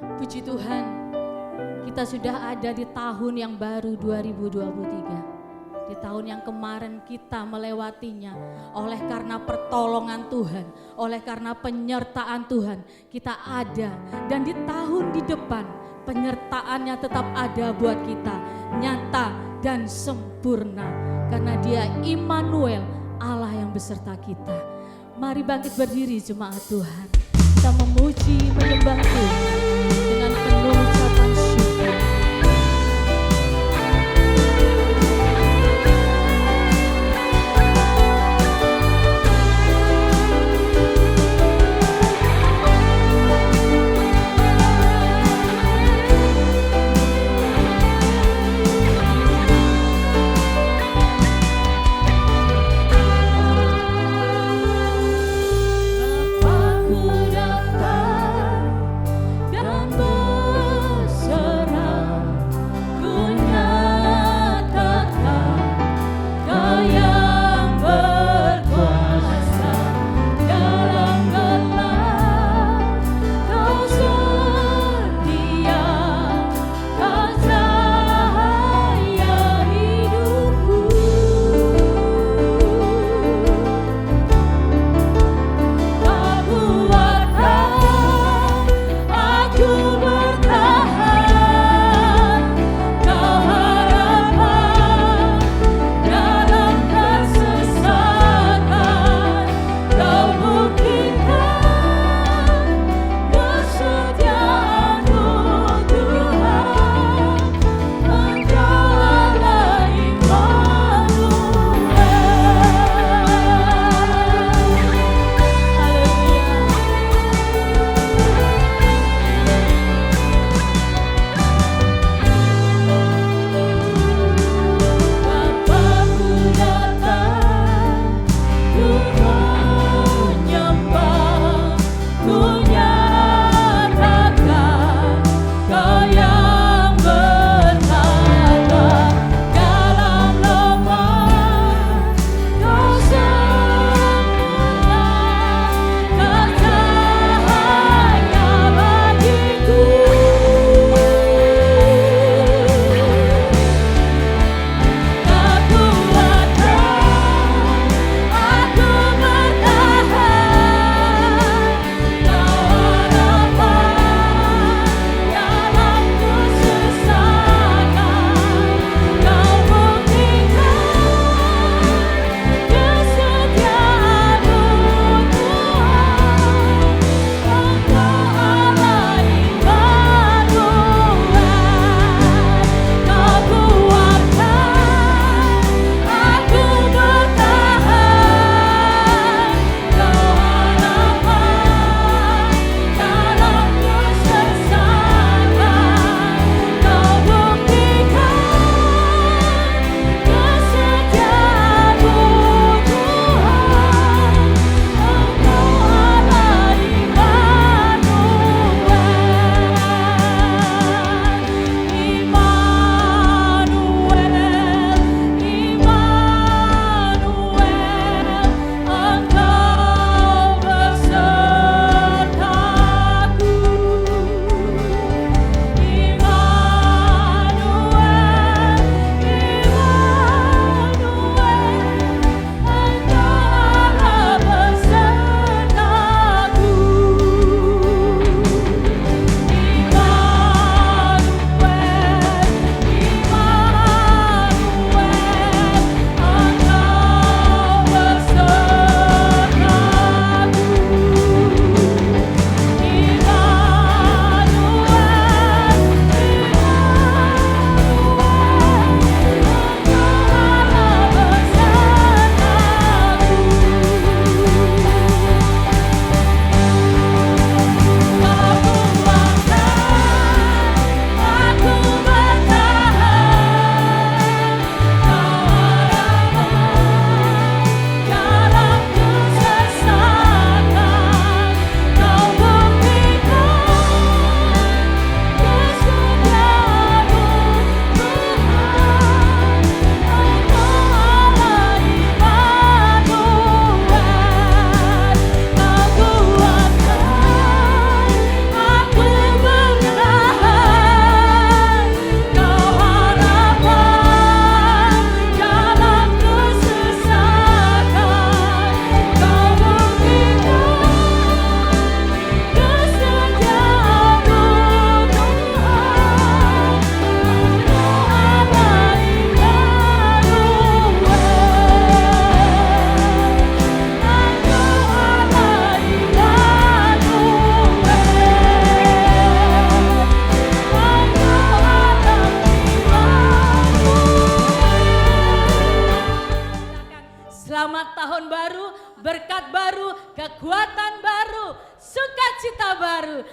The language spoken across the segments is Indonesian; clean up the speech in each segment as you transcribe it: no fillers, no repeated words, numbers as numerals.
Puji Tuhan, kita sudah ada di tahun yang baru 2023. Di tahun yang kemarin kita melewatinya oleh karena pertolongan Tuhan, oleh karena penyertaan Tuhan, kita ada. Dan di tahun di depan penyertaannya tetap ada buat kita, nyata dan sempurna. Karena Dia Immanuel, Allah yang beserta kita. Mari bangkit berdiri jemaat Tuhan. Kita memuji, menyembah Tuhan dengan penuh ucapan syukur.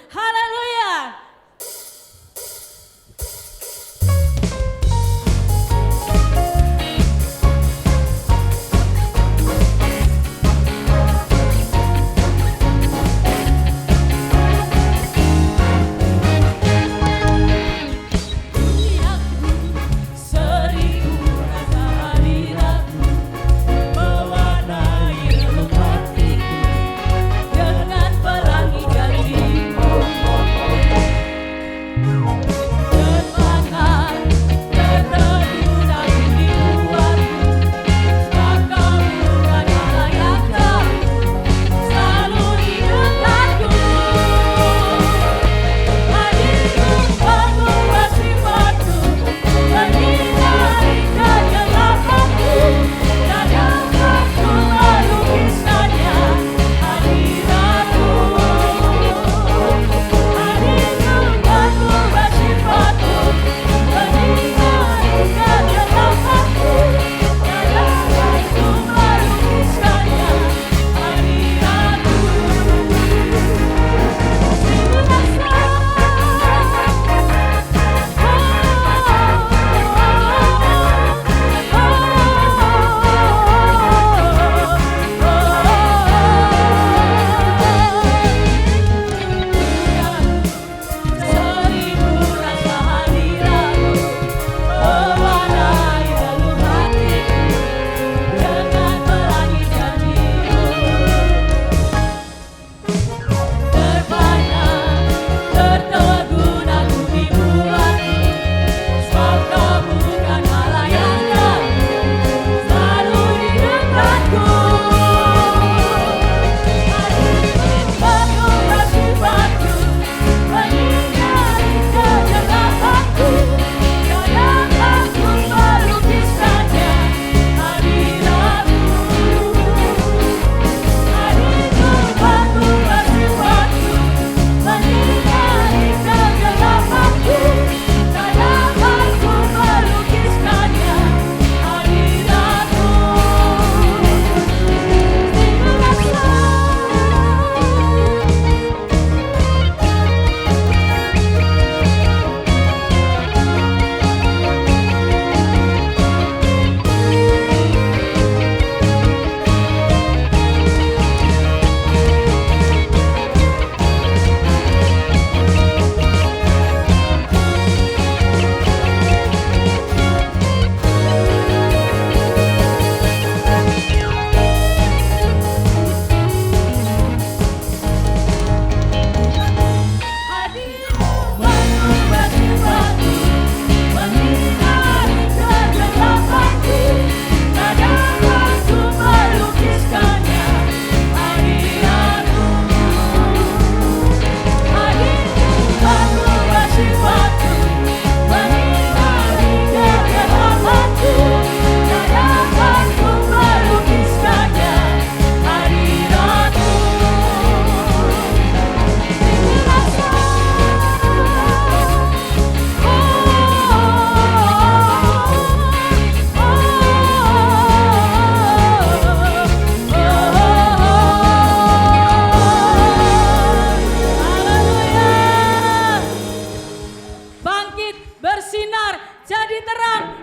Haleluya.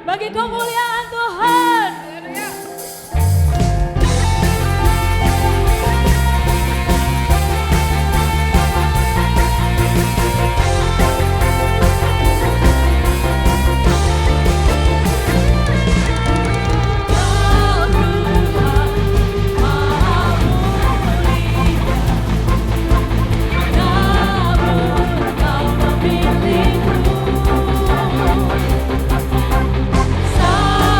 bagi kemuliaan Tuhan. Sa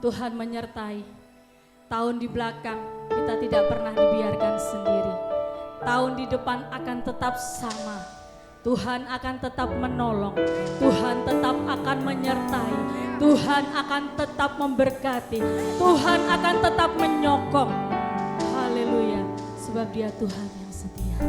Tuhan menyertai. Tahun di belakang kita tidak pernah dibiarkan sendiri. Tahun di depan akan tetap sama. Tuhan akan tetap menolong. Tuhan tetap akan menyertai. Tuhan akan tetap memberkati. Tuhan akan tetap menyokong. Haleluya. Sebab Dia Tuhan yang setia.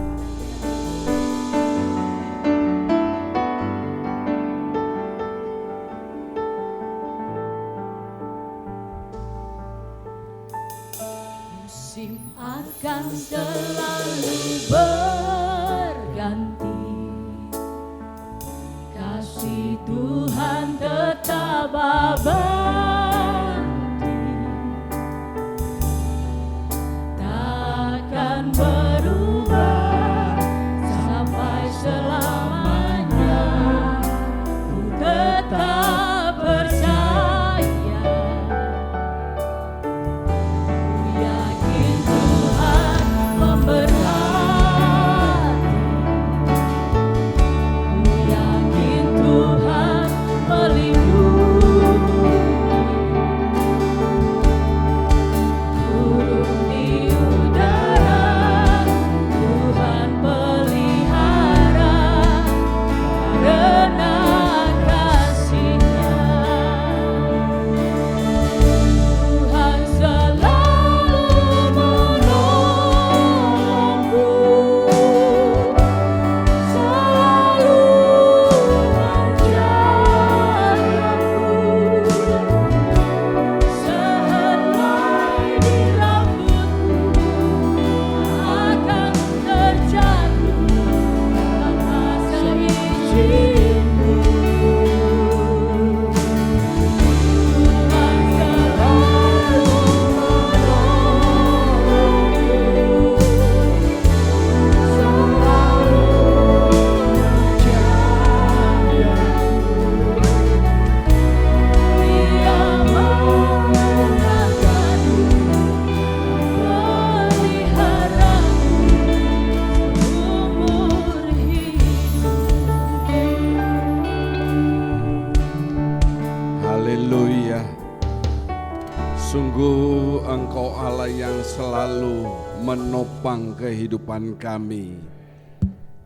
Musim akan selalu berganti, kasih Tuhan tetap abadi, takkan berubah sampai selamanya. Ku tetap percaya, ku yakin Tuhan memberkati, ku yakin Tuhan melindungi. Burung di udara Tuhan pelihara karena kasih-Nya. Tuhan selalu menolongku, selalu menjagaku, sehelai di rambutku akan terjatuh tanpa seizinku. Tuhan selalu menolongku, Haleluya. Sungguh Engkau Allah yang selalu menopang kehidupan kami.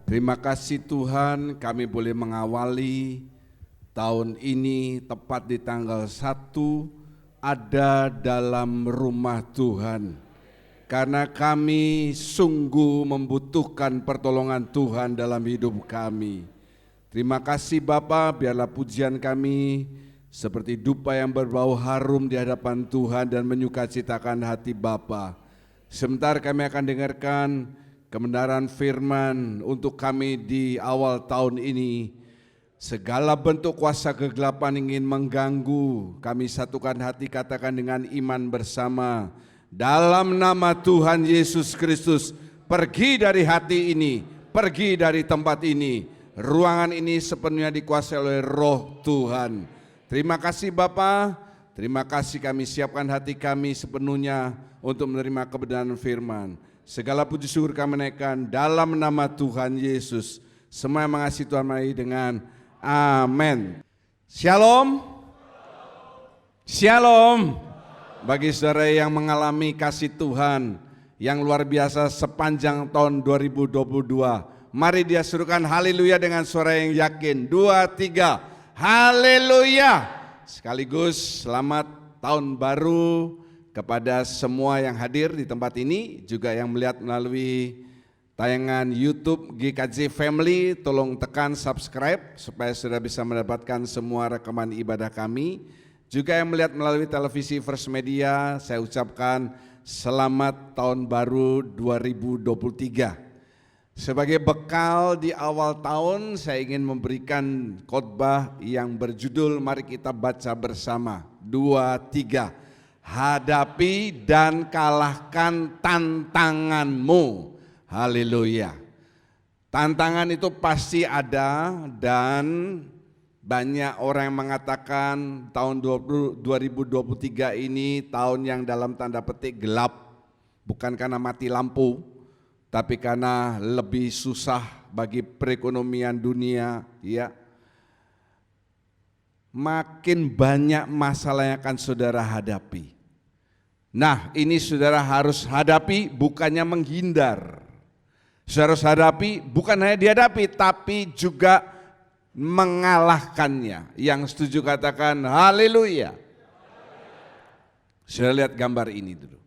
Terima kasih Tuhan, kami boleh mengawali tahun ini tepat di tanggal 1 ada dalam rumah Tuhan. Karena kami sungguh membutuhkan pertolongan Tuhan dalam hidup kami. Terima kasih Bapa, biarlah pujian kami seperti dupa yang berbau harum di hadapan Tuhan dan menyukacitakan hati Bapa. Sebentar kami akan dengarkan kebenaran firman untuk kami di awal tahun ini. Segala bentuk kuasa kegelapan ingin mengganggu, kami satukan hati, katakan dengan iman bersama. Dalam nama Tuhan Yesus Kristus, pergi dari hati ini, pergi dari tempat ini. Ruangan ini sepenuhnya dikuasai oleh Roh Tuhan. Terima kasih Bapa, terima kasih kami siapkan hati kami sepenuhnya untuk menerima kebenaran firman. Segala puji syukur kami naikkan dalam nama Tuhan Yesus. Semua yang mengasihi Tuhan mari dengan amin. Shalom. Shalom. Bagi saudara yang mengalami kasih Tuhan yang luar biasa sepanjang tahun 2022, mari dia serukan haleluya dengan suara yang yakin. 2, 3. Haleluya. Sekaligus selamat tahun baru kepada semua yang hadir di tempat ini, juga yang melihat melalui tayangan YouTube GKJ Family. Tolong tekan subscribe supaya sudah bisa mendapatkan semua rekaman ibadah kami. Juga yang melihat melalui televisi First Media, saya ucapkan selamat tahun baru 2023. Sebagai bekal di awal tahun, saya ingin memberikan khotbah yang berjudul, mari kita baca bersama. 2, 3. Hadapi dan kalahkan tantanganmu. Haleluya. Tantangan itu pasti ada, dan banyak orang yang mengatakan tahun 2023 ini tahun yang dalam tanda petik gelap. Bukan karena mati lampu, tapi karena lebih susah bagi perekonomian dunia, ya. makin banyak masalah yang akan saudara hadapi. Nah, ini saudara harus hadapi, bukannya menghindar. Saudara harus hadapi, bukan hanya dihadapi, tapi juga mengalahkannya. Yang setuju katakan haleluya. Saudara lihat gambar ini dulu.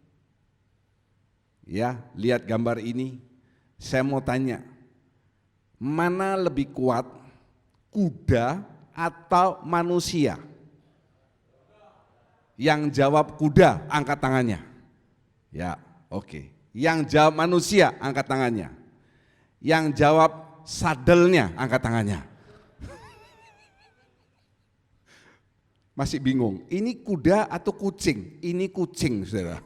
Ya, lihat gambar ini. Saya mau tanya, mana lebih kuat, kuda atau manusia? Yang jawab kuda, angkat tangannya. Ya, oke. Yang jawab manusia, angkat tangannya. Yang jawab sadelnya, angkat tangannya. Masih bingung, ini kuda atau kucing? Ini kucing, saudara.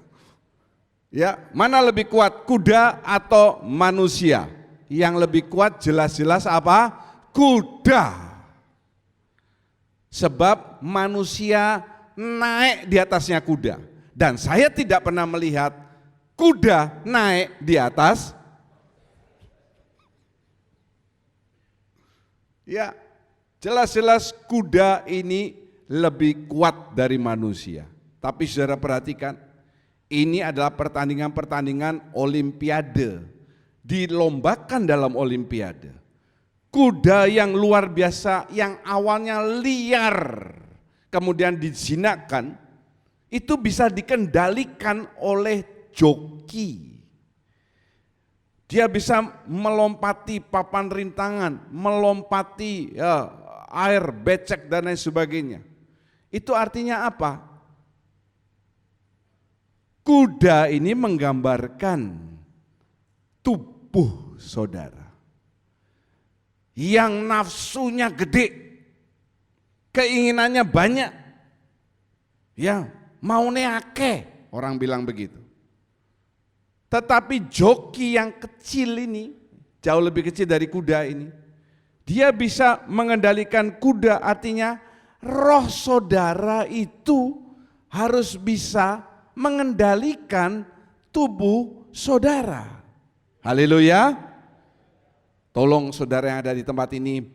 Ya, mana lebih kuat, kuda atau manusia? Yang lebih kuat jelas-jelas apa? Kuda. Sebab manusia naik di atasnya kuda. Dan saya tidak pernah melihat kuda naik di atas. Ya, jelas-jelas kuda ini lebih kuat dari manusia. Tapi saudara perhatikan, ini adalah pertandingan-pertandingan olimpiade. Dilombakan dalam olimpiade. Kuda yang luar biasa, yang awalnya liar, kemudian dijinakkan, itu bisa dikendalikan oleh joki. Dia bisa melompati papan rintangan, melompati air, becek dan lain sebagainya. Itu artinya apa? Kuda ini menggambarkan tubuh saudara yang nafsunya gede, keinginannya banyak, ya maunya akeh, orang bilang begitu. Tetapi joki yang kecil ini, jauh lebih kecil dari kuda ini, dia bisa mengendalikan kuda, artinya roh saudara itu harus bisa mengendalikan tubuh saudara. Haleluya. Tolong saudara yang ada di tempat ini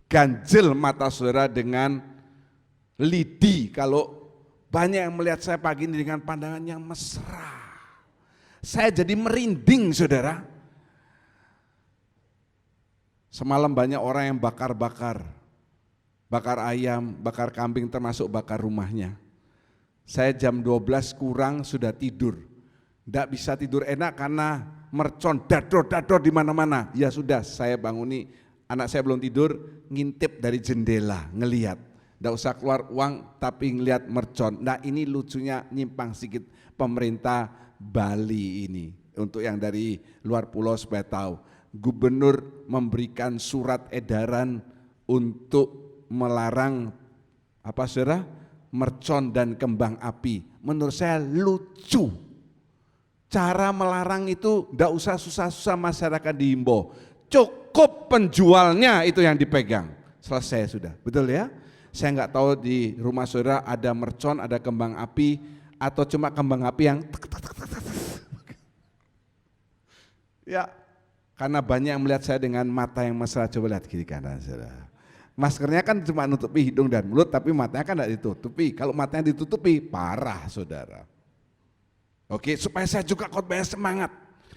ganjel mata saudara dengan lidi. Kalau banyak yang melihat saya pagi ini dengan pandangan yang mesra, saya jadi merinding saudara. Semalam banyak orang yang bakar ayam, bakar kambing, termasuk bakar rumahnya. Saya jam 12 kurang sudah tidur. Tidak bisa tidur enak karena mercon, dador di mana-mana. Ya sudah, saya banguni, anak saya belum tidur, ngintip dari jendela, ngelihat. Tidak usah keluar uang, tapi ngelihat mercon. Nah ini lucunya nyimpang sedikit pemerintah Bali ini. Untuk yang dari luar pulau supaya tahu. Gubernur memberikan surat edaran untuk melarang apa saudara? Mercon dan kembang api. Menurut saya lucu. Cara melarang itu tidak usah susah-susah masyarakat dihimbau. Cukup penjualnya itu yang dipegang. Selesai sudah, betul ya? Saya nggak tahu di rumah saudara ada mercon, ada kembang api, atau cuma kembang api yang ya, karena banyak yang melihat saya dengan mata yang mesra. Coba lihat kiri kanan saudara. Maskernya kan cuma nutupi hidung dan mulut, tapi matanya kan tidak ditutupi. Kalau matanya ditutupi, parah saudara. Oke, supaya saya juga khotbahnya semangat.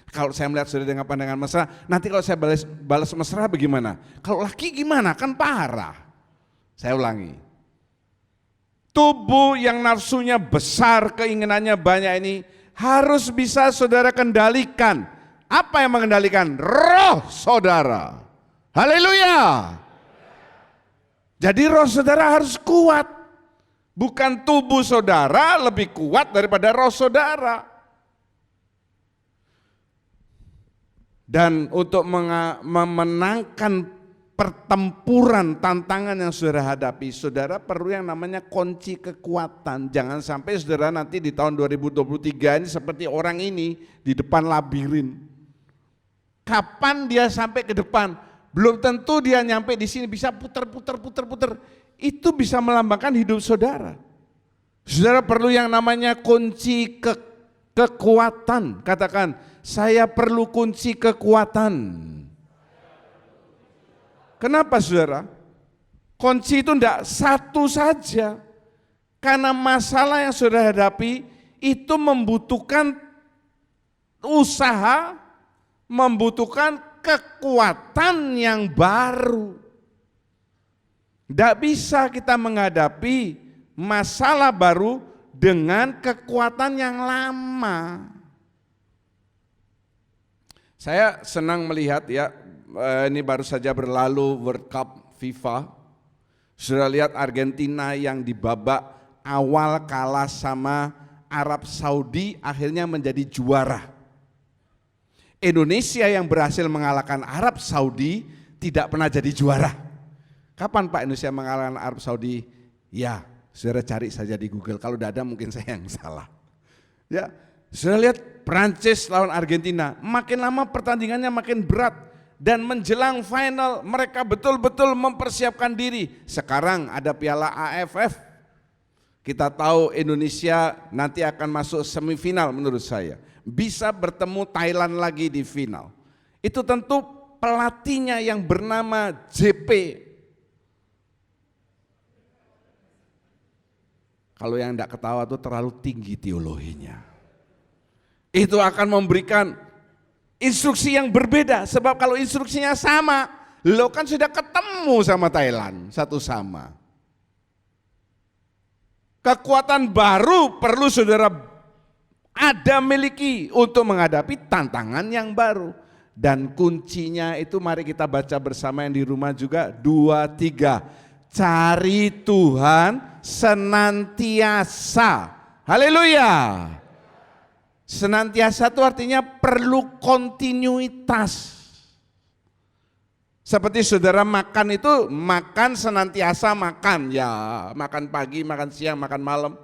Kalau saya melihat saudara dengan pandangan mesra, nanti kalau saya balas mesra bagaimana? Kalau laki gimana? Kan parah. Saya ulangi. Tubuh yang nafsunya besar, keinginannya banyak ini harus bisa saudara kendalikan. Apa yang mengendalikan? Roh saudara. Haleluya. Jadi roh saudara harus kuat. Bukan tubuh saudara lebih kuat daripada roh saudara. Dan untuk memenangkan pertempuran, tantangan yang saudara hadapi, saudara perlu yang namanya kunci kekuatan. Jangan sampai saudara nanti di tahun 2023 ini seperti orang ini di depan labirin. Kapan dia sampai ke depan? Belum tentu dia nyampe di sini, bisa putar. Itu bisa melambangkan hidup saudara. Saudara perlu yang namanya kunci kekuatan. Katakan, saya perlu kunci kekuatan. Kenapa saudara? Kunci itu tidak satu saja. Karena masalah yang saudara hadapi itu membutuhkan usaha, membutuhkan kekuatan yang baru. Tidak bisa kita menghadapi masalah baru dengan kekuatan yang lama. Saya senang melihat ya, ini baru saja berlalu World Cup FIFA. Sudah lihat Argentina yang di babak awal kalah sama Arab Saudi akhirnya menjadi juara. Indonesia yang berhasil mengalahkan Arab Saudi tidak pernah jadi juara. Kapan Pak Indonesia mengalahkan Arab Saudi? Ya, saudara cari saja di Google. Kalau tidak ada mungkin saya yang salah. Ya, sudah lihat Prancis lawan Argentina. Makin lama pertandingannya makin berat. Dan menjelang final mereka betul-betul mempersiapkan diri. Sekarang ada Piala AFF. Kita tahu Indonesia nanti akan masuk semifinal menurut saya. Bisa bertemu Thailand lagi di final. Itu tentu pelatihnya yang bernama JP. Kalau yang tidak ketawa itu terlalu tinggi teologinya. Itu akan memberikan instruksi yang berbeda, sebab kalau instruksinya sama, lo kan sudah ketemu sama Thailand, satu sama. Kekuatan baru perlu saudara ada miliki untuk menghadapi tantangan yang baru. Dan kuncinya itu mari kita baca bersama yang di rumah juga, 2, 3. Cari Tuhan senantiasa. Haleluya. Senantiasa itu artinya perlu kontinuitas. Seperti saudara makan itu, makan senantiasa makan. Ya, makan pagi, makan siang, makan malam.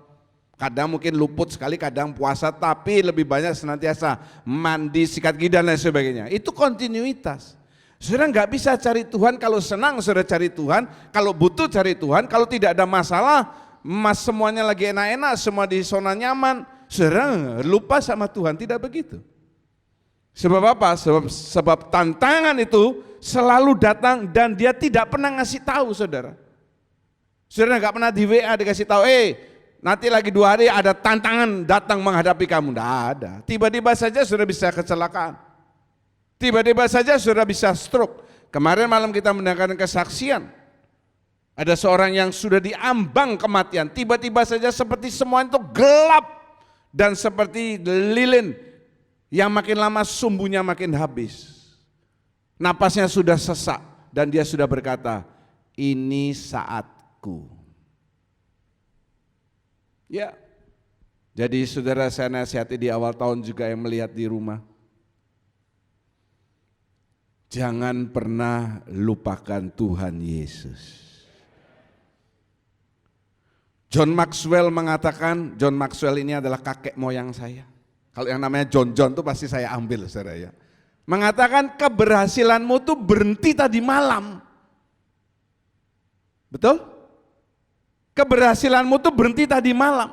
Kadang mungkin luput sekali, kadang puasa, tapi lebih banyak senantiasa mandi, sikat gigi dan lain sebagainya. Itu kontinuitas. Saudara nggak bisa cari Tuhan kalau senang, saudara cari Tuhan. Kalau butuh cari Tuhan, kalau tidak ada masalah, semuanya lagi enak-enak, semua di zona nyaman. Saudara lupa sama Tuhan, tidak begitu. Sebab apa? Sebab tantangan itu selalu datang dan dia tidak pernah ngasih tahu saudara. Saudara nggak pernah di WA dikasih tahu, nanti lagi 2 hari ada tantangan datang menghadapi kamu. Nggak ada. Tiba-tiba saja saudara bisa kecelakaan. Tiba-tiba saja saudara bisa stroke. Kemarin malam kita mendengarkan kesaksian. Ada seorang yang sudah diambang kematian. Tiba-tiba saja seperti semua itu gelap. Dan seperti lilin yang makin lama sumbunya makin habis. Napasnya sudah sesak dan dia sudah berkata, ini saatku. Ya, jadi saudara saya nasihati di awal tahun juga yang melihat di rumah. Jangan pernah lupakan Tuhan Yesus. John Maxwell mengatakan, John Maxwell ini adalah kakek moyang saya. Kalau yang namanya John itu pasti saya ambil saudara ya. Mengatakan keberhasilanmu tuh berhenti tadi malam. Betul? Keberhasilanmu tuh berhenti tadi malam.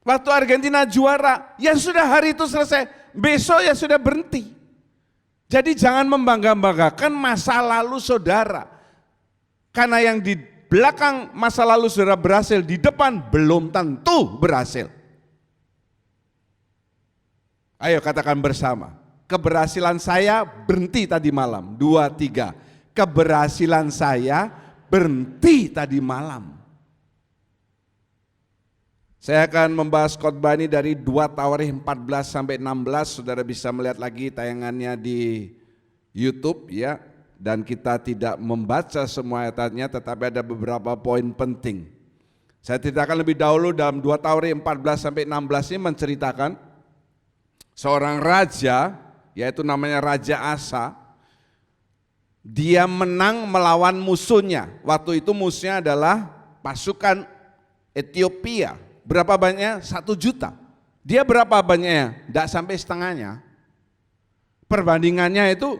Waktu Argentina juara, ya sudah hari itu selesai. Besok ya sudah berhenti. Jadi jangan membangga-banggakan masa lalu saudara. Karena yang di belakang masa lalu saudara berhasil, di depan belum tentu berhasil. Ayo katakan bersama, keberhasilan saya berhenti tadi malam. 2, 3, keberhasilan saya berhenti tadi malam. Saya akan membahas khotbah ini dari 2 Tawarikh 14 sampai 16, saudara bisa melihat lagi tayangannya di YouTube ya. Dan kita tidak membaca semua ayatnya, tetapi ada beberapa poin penting. Saya ceritakan lebih dahulu dalam 2 Tawarikh 14 sampai 16 ini menceritakan seorang raja, yaitu namanya Raja Asa. Dia menang melawan musuhnya. Waktu itu musuhnya adalah pasukan Ethiopia. Berapa banyaknya? 1 juta. Dia berapa banyaknya? Tidak sampai setengahnya. Perbandingannya itu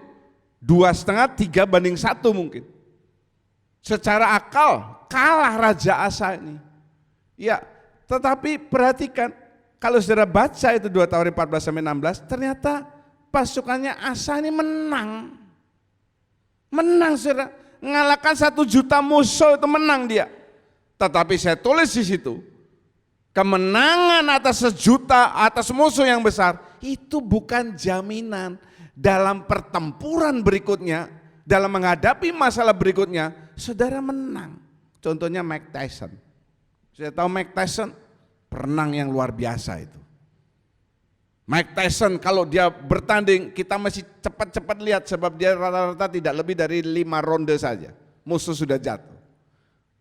2,5, 3:1 mungkin. Secara akal kalah Raja Asa ini. Ya, tetapi perhatikan, kalau saudara baca itu 2 Tawarikh 14 sampai 16, ternyata pasukannya Asa ini menang. Menang saudara. mengalahkan 1 juta musuh, itu menang dia. Tetapi saya tulis di situ, kemenangan atas 1 juta atas musuh yang besar itu bukan jaminan dalam pertempuran berikutnya, dalam menghadapi masalah berikutnya, saudara menang. Contohnya Mike Tyson. Saya tahu Mike Tyson, perenang yang luar biasa itu. Mike Tyson kalau dia bertanding, kita masih cepat-cepat lihat sebab dia rata-rata tidak lebih dari 5 ronde saja, musuh sudah jatuh.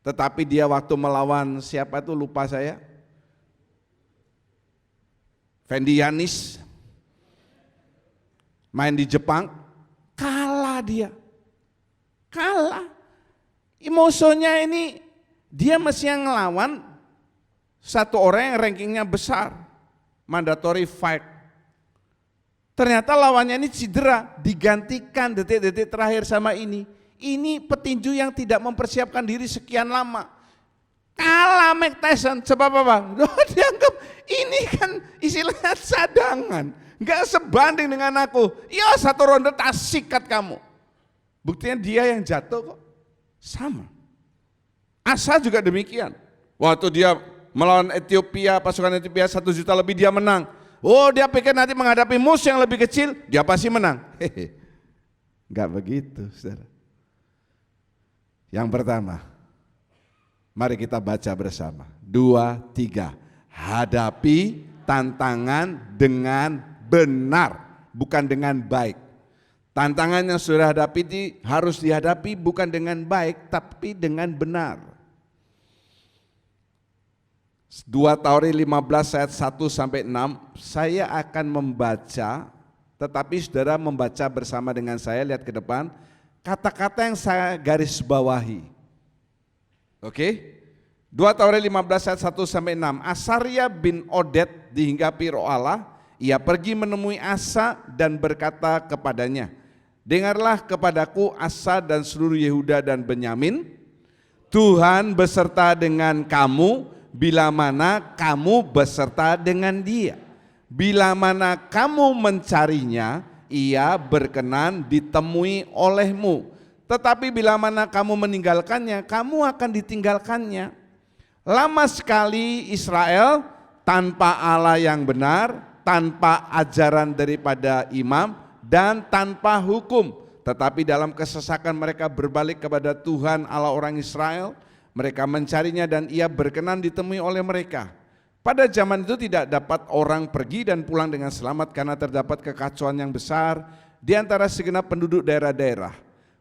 Tetapi dia waktu melawan siapa itu lupa saya, Fendi Yanis, main di Jepang, kalah dia. Kalah. Musuhnya ini, dia mesti yang ngelawan satu orang yang rankingnya besar, mandatory fight. Ternyata lawannya ini cedera, digantikan detik-detik terakhir sama ini. Ini petinju yang tidak mempersiapkan diri sekian lama. Kalah Mike Tyson, sebab apa? Dianggap ini kan istilahnya cadangan, nggak sebanding dengan aku. Ya 1 ronde tak sikat kamu. Buktinya dia yang jatuh kok. Sama. Asa juga demikian. Waktu dia melawan Ethiopia, pasukan Ethiopia 1 juta lebih dia menang. Oh dia pikir nanti menghadapi musuh yang lebih kecil, dia pasti menang. Hehe. Nggak begitu, saudara. Yang pertama, mari kita baca bersama. 2, 3. Hadapi tantangan dengan benar, bukan dengan baik. Tantangan yang sudah hadapi harus dihadapi bukan dengan baik, tapi dengan benar. 2 Tauri 15 ayat 1 sampai 6, saya akan membaca, tetapi saudara membaca bersama dengan saya, lihat ke depan, kata-kata yang saya garis bawahi. Oke? 2 Tauri 15 ayat 1 sampai 6, Asaria bin Oded dihinggapi roh Allah, ia pergi menemui Asa dan berkata kepadanya, dengarlah kepadaku Asa dan seluruh Yehuda dan Benyamin, Tuhan beserta dengan kamu, bila mana kamu beserta dengan dia. Bila mana kamu mencarinya, ia berkenan ditemui olehmu. Tetapi bila mana kamu meninggalkannya, kamu akan ditinggalkannya. Lama sekali Israel tanpa Allah yang benar, tanpa ajaran daripada imam, dan tanpa hukum. Tetapi dalam kesesakan mereka berbalik kepada Tuhan Allah orang Israel. Mereka mencarinya dan ia berkenan ditemui oleh mereka. Pada zaman itu tidak dapat orang pergi dan pulang dengan selamat karena terdapat kekacauan yang besar di antara segenap penduduk daerah-daerah.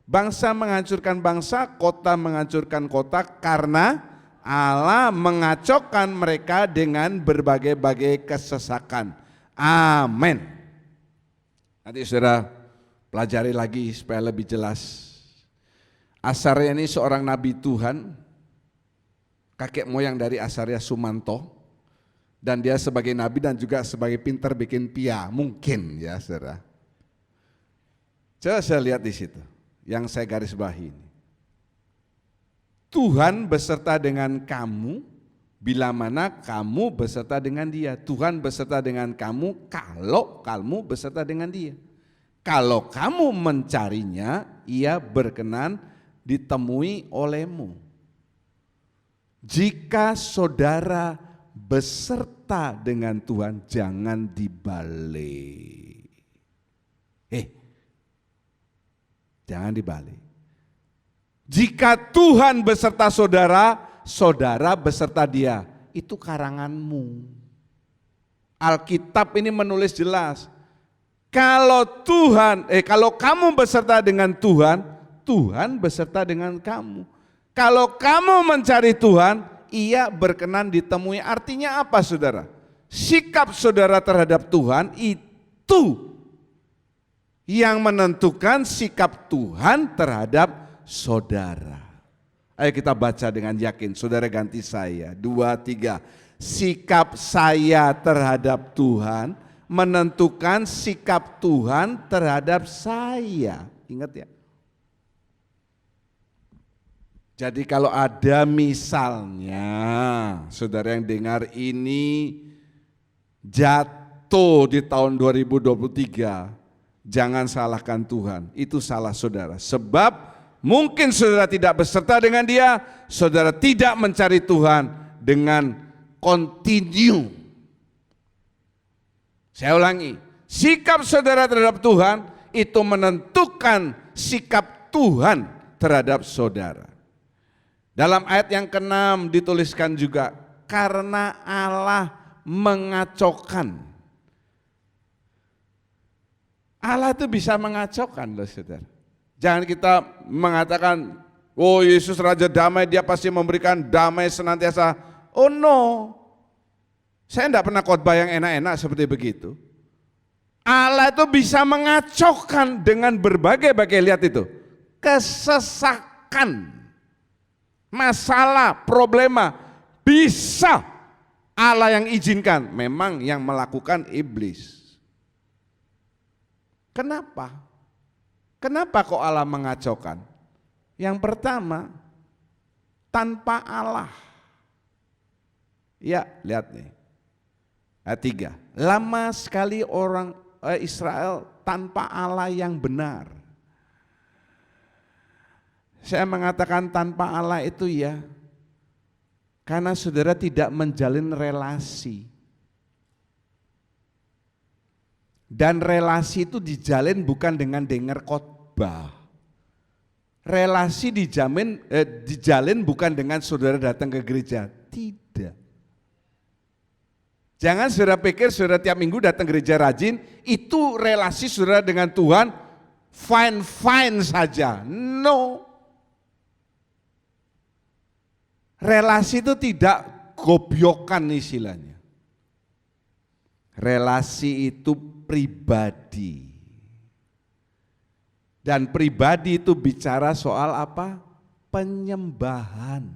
Bangsa menghancurkan bangsa, kota menghancurkan kota karena Allah mengacaukan mereka dengan berbagai-bagai kesesakan. Amin. Nanti saudara pelajari lagi supaya lebih jelas. Asaria ini seorang nabi Tuhan, kakek moyang dari Asaria Sumanto, dan dia sebagai nabi dan juga sebagai pintar bikin pia, mungkin ya saudara. Coba saya lihat di situ, yang saya garis bawahi ini. Tuhan beserta dengan kamu, bila mana kamu beserta dengan dia. Tuhan beserta dengan kamu kalau kamu beserta dengan dia. Kalau kamu mencarinya, ia berkenan ditemui olehmu. Jika saudara beserta dengan Tuhan, jangan dibalik. Jangan dibalik. Jika Tuhan beserta saudara, saudara beserta dia. Itu karanganmu. Alkitab ini menulis jelas. Kalau kamu beserta dengan Tuhan, Tuhan beserta dengan kamu. Kalau kamu mencari Tuhan, ia berkenan ditemui. Artinya apa saudara? Sikap saudara terhadap Tuhan itu yang menentukan sikap Tuhan terhadap saudara. Ayo kita baca dengan yakin, saudara ganti saya. 2, 3. Sikap saya terhadap Tuhan menentukan sikap Tuhan terhadap saya. Ingat ya. Jadi kalau ada misalnya saudara yang dengar ini jatuh di tahun 2023, jangan salahkan Tuhan, itu salah saudara. Sebab Mungkin saudara tidak berserta dengan dia, saudara tidak mencari Tuhan dengan continue. Saya ulangi, sikap saudara terhadap Tuhan itu menentukan sikap Tuhan terhadap saudara. Dalam ayat yang ke-6 dituliskan juga, karena Allah mengacaukan. Allah itu bisa mengacaukan loh saudara. Jangan kita mengatakan, oh Yesus Raja Damai, dia pasti memberikan damai senantiasa. Oh no, saya tidak pernah khotbah yang enak-enak seperti begitu. Allah itu bisa mengacaukan dengan berbagai-bagai, lihat itu, kesesakan, masalah, problema, bisa Allah yang izinkan, memang yang melakukan iblis. Kenapa? Kenapa kok Allah mengacaukan? Yang pertama, tanpa Allah. Ya, lihat nih. Ayat 3. Lama sekali orang Israel tanpa Allah yang benar. Saya mengatakan tanpa Allah itu ya, karena saudara tidak menjalin relasi. Dan relasi itu dijalin bukan dengan dengar khotbah. Relasi dijalin bukan dengan saudara datang ke gereja. Tidak. Jangan saudara pikir saudara tiap minggu datang gereja rajin, itu relasi saudara dengan Tuhan fine-fine saja. No. Relasi itu tidak gobyokan istilahnya. Relasi itu pribadi. Dan pribadi itu bicara soal apa? Penyembahan.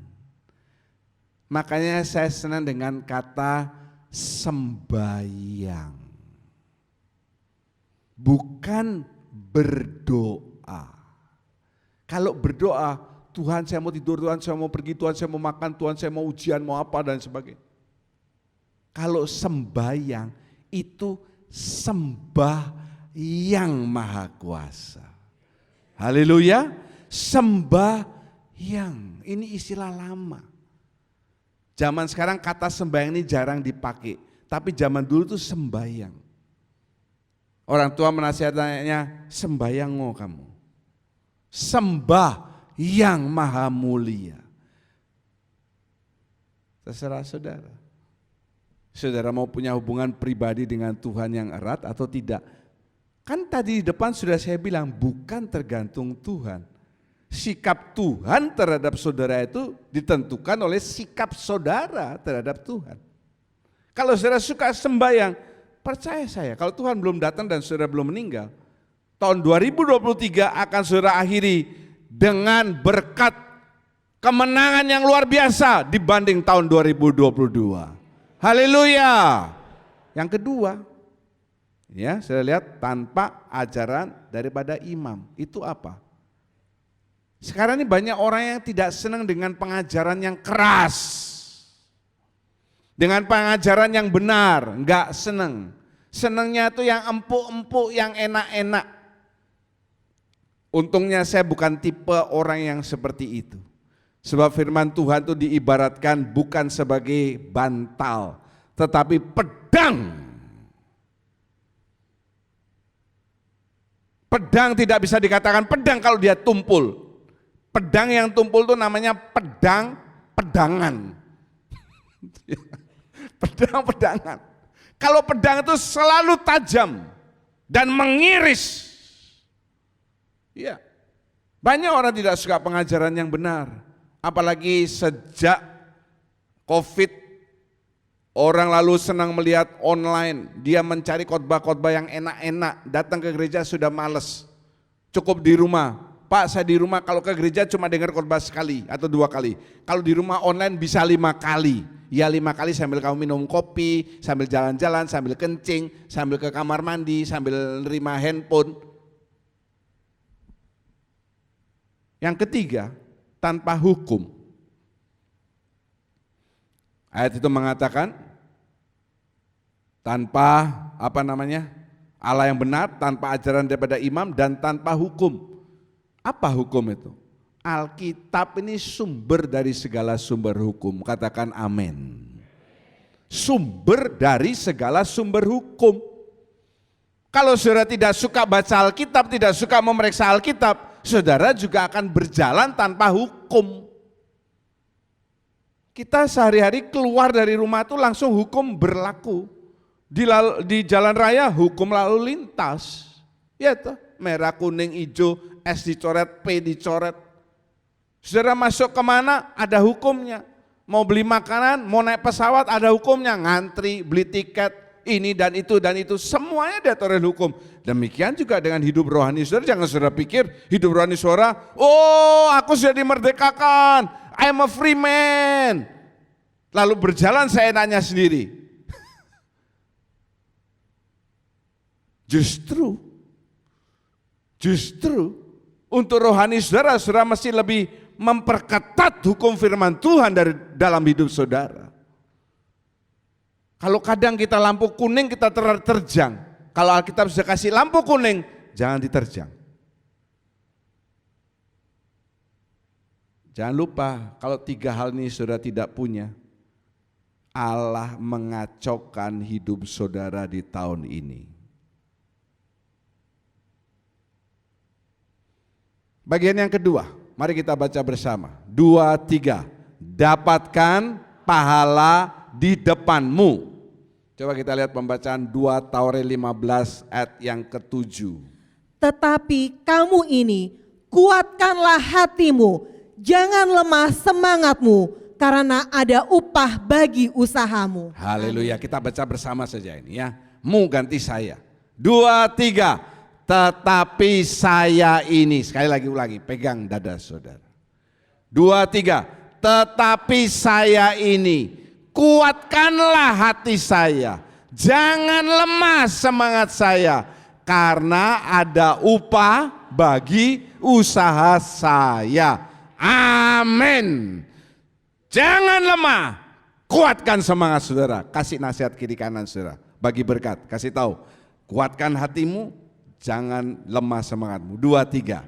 Makanya saya senang dengan kata sembahyang. Bukan berdoa. Kalau berdoa, Tuhan saya mau tidur, Tuhan saya mau pergi, Tuhan saya mau makan, Tuhan saya mau ujian, mau apa dan sebagainya. Kalau sembahyang itu sembah yang maha kuasa. Haleluya, sembah yang, ini istilah lama. Zaman sekarang kata sembahyang ini jarang dipakai, tapi zaman dulu tuh sembahyang. Orang tua menasihatnya, sembahyang kamu. Sembah yang maha mulia. Terserah saudara. Saudara mau punya hubungan pribadi dengan Tuhan yang erat atau tidak? Kan tadi di depan sudah saya bilang, bukan tergantung Tuhan. Sikap Tuhan terhadap saudara itu ditentukan oleh sikap saudara terhadap Tuhan. Kalau saudara suka sembahyang, percaya saya, kalau Tuhan belum datang dan saudara belum meninggal, tahun 2023 akan saudara akhiri dengan berkat kemenangan yang luar biasa dibanding tahun 2022. Haleluya. Yang kedua, ya saya lihat tanpa ajaran daripada imam. Itu apa? Sekarang ini banyak orang yang tidak senang dengan pengajaran yang keras. Dengan pengajaran yang benar, enggak senang. Senangnya itu yang empuk-empuk, yang enak-enak. Untungnya saya bukan tipe orang yang seperti itu. Sebab firman Tuhan itu diibaratkan bukan sebagai bantal, tetapi pedang. Pedang tidak bisa dikatakan pedang kalau dia tumpul. Pedang yang tumpul itu namanya pedangan. Pedang-pedangan. Kalau pedang itu selalu tajam dan mengiris. Ya, banyak orang tidak suka pengajaran yang benar. Apalagi sejak COVID, orang lalu senang melihat online, dia mencari khotbah-khotbah yang enak-enak, datang ke gereja sudah males, cukup di rumah. Pak, saya di rumah kalau ke gereja cuma dengar khotbah sekali atau 2 kali, kalau di rumah online bisa 5 kali. Ya 5 kali sambil kamu minum kopi, sambil jalan-jalan, sambil kencing, sambil ke kamar mandi, sambil nerima handphone. Yang ketiga, tanpa hukum. Ayat itu mengatakan tanpa Allah yang benar, tanpa ajaran daripada imam dan tanpa hukum. Apa hukum itu? Alkitab ini sumber dari segala sumber hukum. Katakan amin. Sumber dari segala sumber hukum. Kalau saudara tidak suka baca Alkitab, tidak suka memeriksa Alkitab, saudara juga akan berjalan tanpa hukum. Kita sehari-hari keluar dari rumah itu langsung hukum berlaku. Di jalan raya hukum lalu lintas. Ya toh, merah, kuning, hijau, S dicoret, P dicoret. Saudara masuk kemana ada hukumnya. Mau beli makanan, mau naik pesawat ada hukumnya. Ngantri, beli tiket, ini dan itu. Semuanya diatur hukum. Demikian juga dengan hidup rohani saudara. Jangan saudara pikir hidup rohani saudara, oh aku sudah dimerdekakan, I'm a free man. Lalu berjalan seenaknya sendiri. Justru untuk rohani saudara, saudara mesti lebih memperketat hukum firman Tuhan dari dalam hidup saudara. Kalau kadang kita lampu kuning kita terjang, kalau Alkitab sudah kasih lampu kuning, jangan diterjang. Jangan lupa kalau 3 hal ini saudara tidak punya, Allah mengacaukan hidup saudara di tahun ini. Bagian yang kedua, mari kita baca bersama. 2, 3. Dapatkan pahala di depanmu. Coba kita lihat pembacaan 2 Taure 15 ayat yang ke-7. Tetapi kamu ini, kuatkanlah hatimu, jangan lemah semangatmu, karena ada upah bagi usahamu. Haleluya, kita baca bersama saja ini ya. Mu ganti saya. 2, 3. Tetapi saya ini, sekali lagi ulangi, pegang dada saudara. 2, 3. Tetapi saya ini, kuatkanlah hati saya, jangan lemah semangat saya, karena ada upah bagi usaha saya. Amin. Jangan lemah, kuatkan semangat saudara. Kasih nasihat kiri kanan saudara, bagi berkat, kasih tahu, kuatkan hatimu, jangan lemah semangatmu. 2, 3.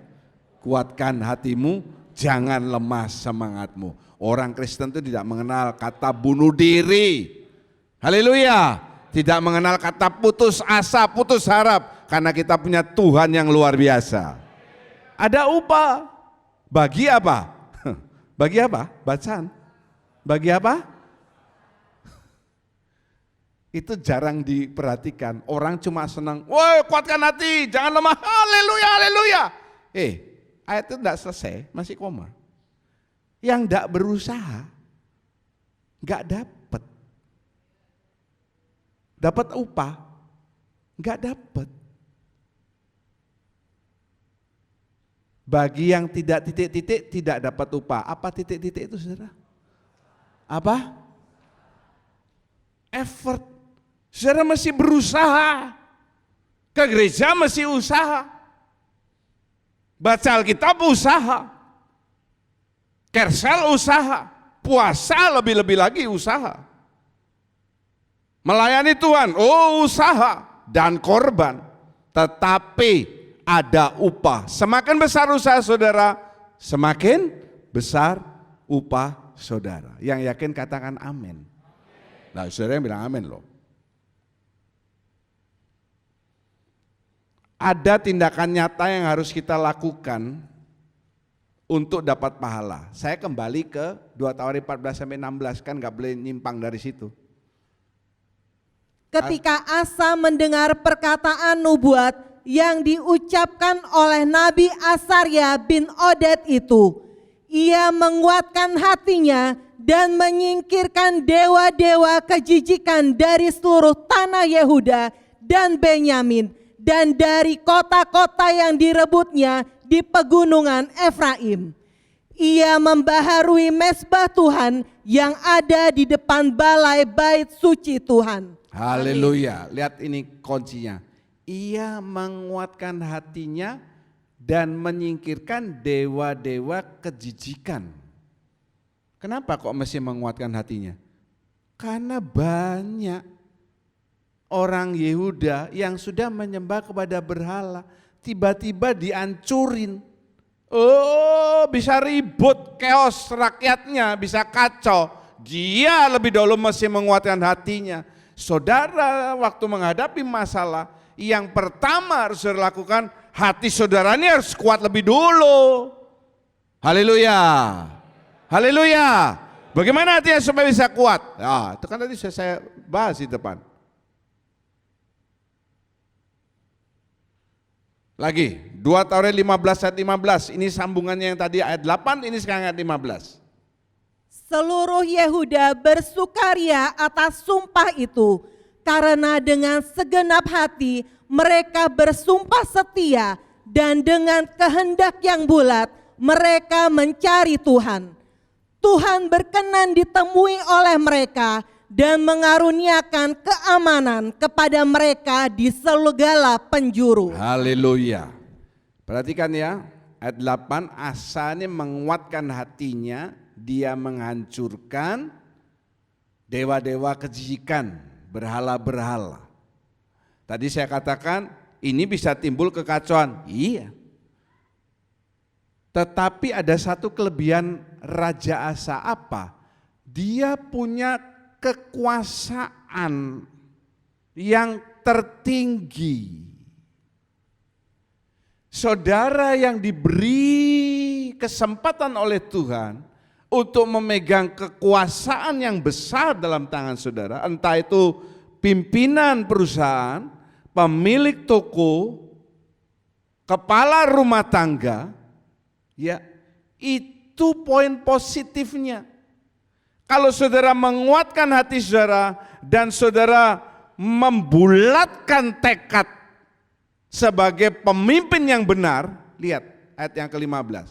Kuatkan hatimu, jangan lemah semangatmu. Orang Kristen itu tidak mengenal kata bunuh diri. Haleluya. Tidak mengenal kata putus asa, putus harap. Karena kita punya Tuhan yang luar biasa. Ada upah. Bagi apa? Bagi apa? Bacaan. Bagi apa? Itu jarang diperhatikan. Orang cuma senang, woi kuatkan hati, jangan lemah, haleluya, haleluya. Ayat itu tidak selesai, masih koma. Yang tidak berusaha, nggak dapat. Dapat upah, nggak dapat. Bagi yang tidak titik-titik, tidak dapat upah. Apa titik-titik itu saudara? Apa? Effort. Saudara mesti berusaha, ke gereja mesti usaha, baca Alkitab usaha, kersel usaha, puasa lebih-lebih lagi usaha, melayani Tuhan, usaha dan korban, tetapi ada upah. Semakin besar usaha saudara, semakin besar upah saudara. Yang yakin katakan amin. Nah saudara yang bilang amin loh. Ada tindakan nyata yang harus kita lakukan untuk dapat pahala. Saya kembali ke 2 Tauri 14-16, kan gak boleh nyimpang dari situ. Ketika Asa mendengar perkataan nubuat yang diucapkan oleh Nabi Asarya bin Oded itu, ia menguatkan hatinya dan menyingkirkan dewa-dewa kejijikan dari seluruh tanah Yehuda dan Benyamin, dan dari kota-kota yang direbutnya di pegunungan Efraim. Ia membaharui mezbah Tuhan yang ada di depan balai bait suci Tuhan. Haleluya, lihat ini kuncinya. Ia menguatkan hatinya dan menyingkirkan dewa-dewa kejijikan. Kenapa kok mesti menguatkan hatinya? Karena banyak orang Yehuda yang sudah menyembah kepada berhala, tiba-tiba dihancurin Oh, bisa ribut, chaos rakyatnya, bisa kacau. Dia lebih dahulu mesti menguatkan hatinya. Saudara waktu menghadapi masalah, yang pertama harus dilakukan, hati saudara ini harus kuat lebih dulu. Haleluya. Haleluya. Bagaimana hatinya supaya bisa kuat? Ya, itu kan tadi saya bahas di depan. Lagi, 2 Taurat 15 ayat 15, ini sambungannya yang tadi ayat 8, ini sekarang ayat 15. Seluruh Yehuda bersukaria atas sumpah itu, karena dengan segenap hati mereka bersumpah setia, dan dengan kehendak yang bulat mereka mencari Tuhan. Tuhan berkenan ditemui oleh mereka dan mengaruniakan keamanan kepada mereka di segala penjuru. Haleluya. Perhatikan ya, ayat 8, Asa ini menguatkan hatinya, dia menghancurkan dewa-dewa kejijikan, berhala-berhala. Tadi saya katakan ini bisa timbul kekacauan. Iya. Tetapi ada satu kelebihan Raja Asa apa? Dia punya kekuasaan yang tertinggi. Saudara yang diberi kesempatan oleh Tuhan untuk memegang kekuasaan yang besar dalam tangan saudara, entah itu pimpinan perusahaan, pemilik toko, kepala rumah tangga, ya itu poin positifnya. Kalau saudara menguatkan hati saudara dan saudara membulatkan tekad sebagai pemimpin yang benar, lihat ayat yang ke-15.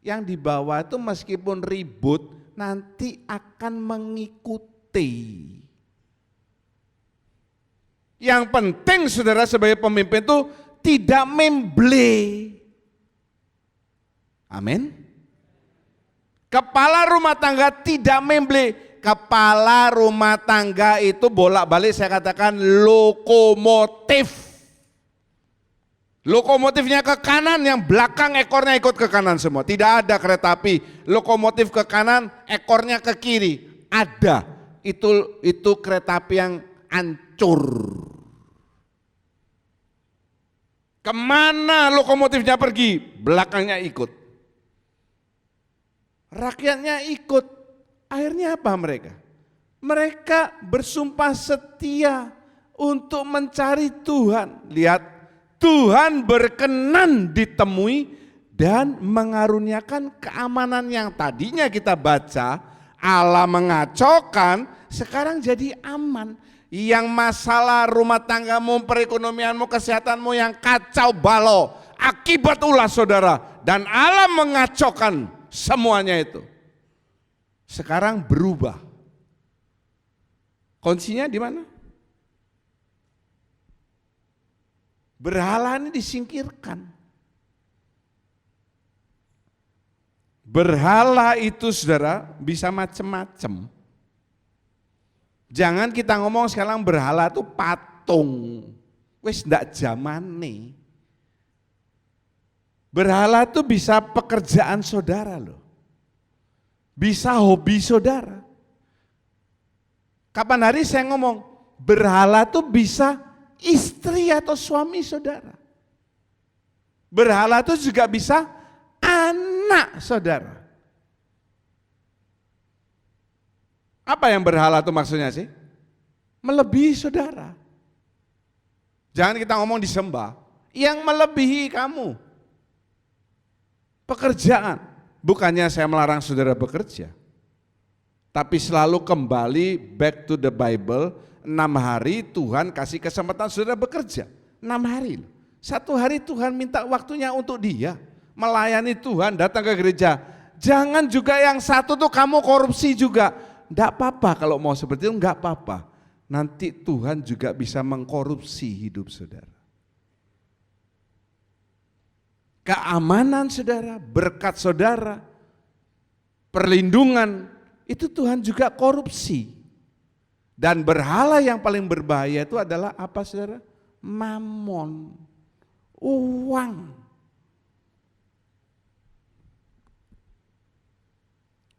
Yang di bawah itu meskipun ribut nanti akan mengikuti. Yang penting saudara sebagai pemimpin itu tidak memble. Amin. Kepala rumah tangga tidak memble. Kepala rumah tangga itu bolak-balik saya katakan lokomotif. Lokomotifnya ke kanan, yang belakang ekornya ikut ke kanan semua. Tidak ada kereta api lokomotif ke kanan, ekornya ke kiri. Ada. Itu kereta api yang hancur. Kemana lokomotifnya pergi? Belakangnya ikut. Rakyatnya ikut. Akhirnya apa mereka? Mereka bersumpah setia untuk mencari Tuhan. Lihat, Tuhan berkenan ditemui dan mengaruniakan keamanan yang tadinya kita baca Allah mengacaukan, sekarang jadi aman. Yang masalah rumah tanggamu, perekonomianmu, kesehatanmu yang kacau balau, akibat ulah saudara, dan Allah mengacaukan semuanya itu. Sekarang berubah. Kuncinya di mana? Berhala ini disingkirkan. Berhala itu saudara bisa macam-macam. Jangan kita ngomong sekarang berhala itu patung. Wes ndak zamane. Berhala itu bisa pekerjaan saudara loh. Bisa hobi saudara. Kapan hari saya ngomong berhala itu bisa istri atau suami saudara. Berhala itu juga bisa anak saudara. Apa yang berhala itu maksudnya sih? Melebihi saudara. Jangan kita ngomong disembah, yang melebihi kamu. Pekerjaan, bukannya saya melarang saudara bekerja, tapi selalu kembali back to the Bible. 6 hari Tuhan kasih kesempatan saudara bekerja. 6 hari. 1 hari Tuhan minta waktunya untuk dia. Melayani Tuhan, datang ke gereja. Jangan juga yang satu tuh kamu korupsi juga. Enggak apa-apa kalau mau seperti itu, enggak apa-apa. Nanti Tuhan juga bisa mengkorupsi hidup saudara. Keamanan saudara, berkat saudara, perlindungan, itu Tuhan juga korupsi. Dan berhala yang paling berbahaya itu adalah apa saudara? Mamon, uang.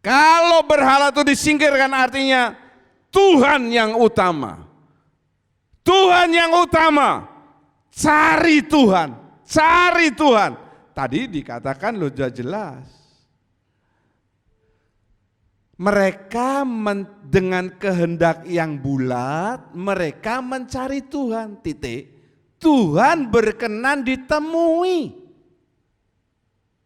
Kalau berhala itu disingkirkan artinya Tuhan yang utama. Tuhan yang utama. Cari Tuhan, cari Tuhan. Tadi dikatakan loh sudah jelas. Mereka dengan kehendak yang bulat, mereka mencari Tuhan, titik. Tuhan berkenan ditemui.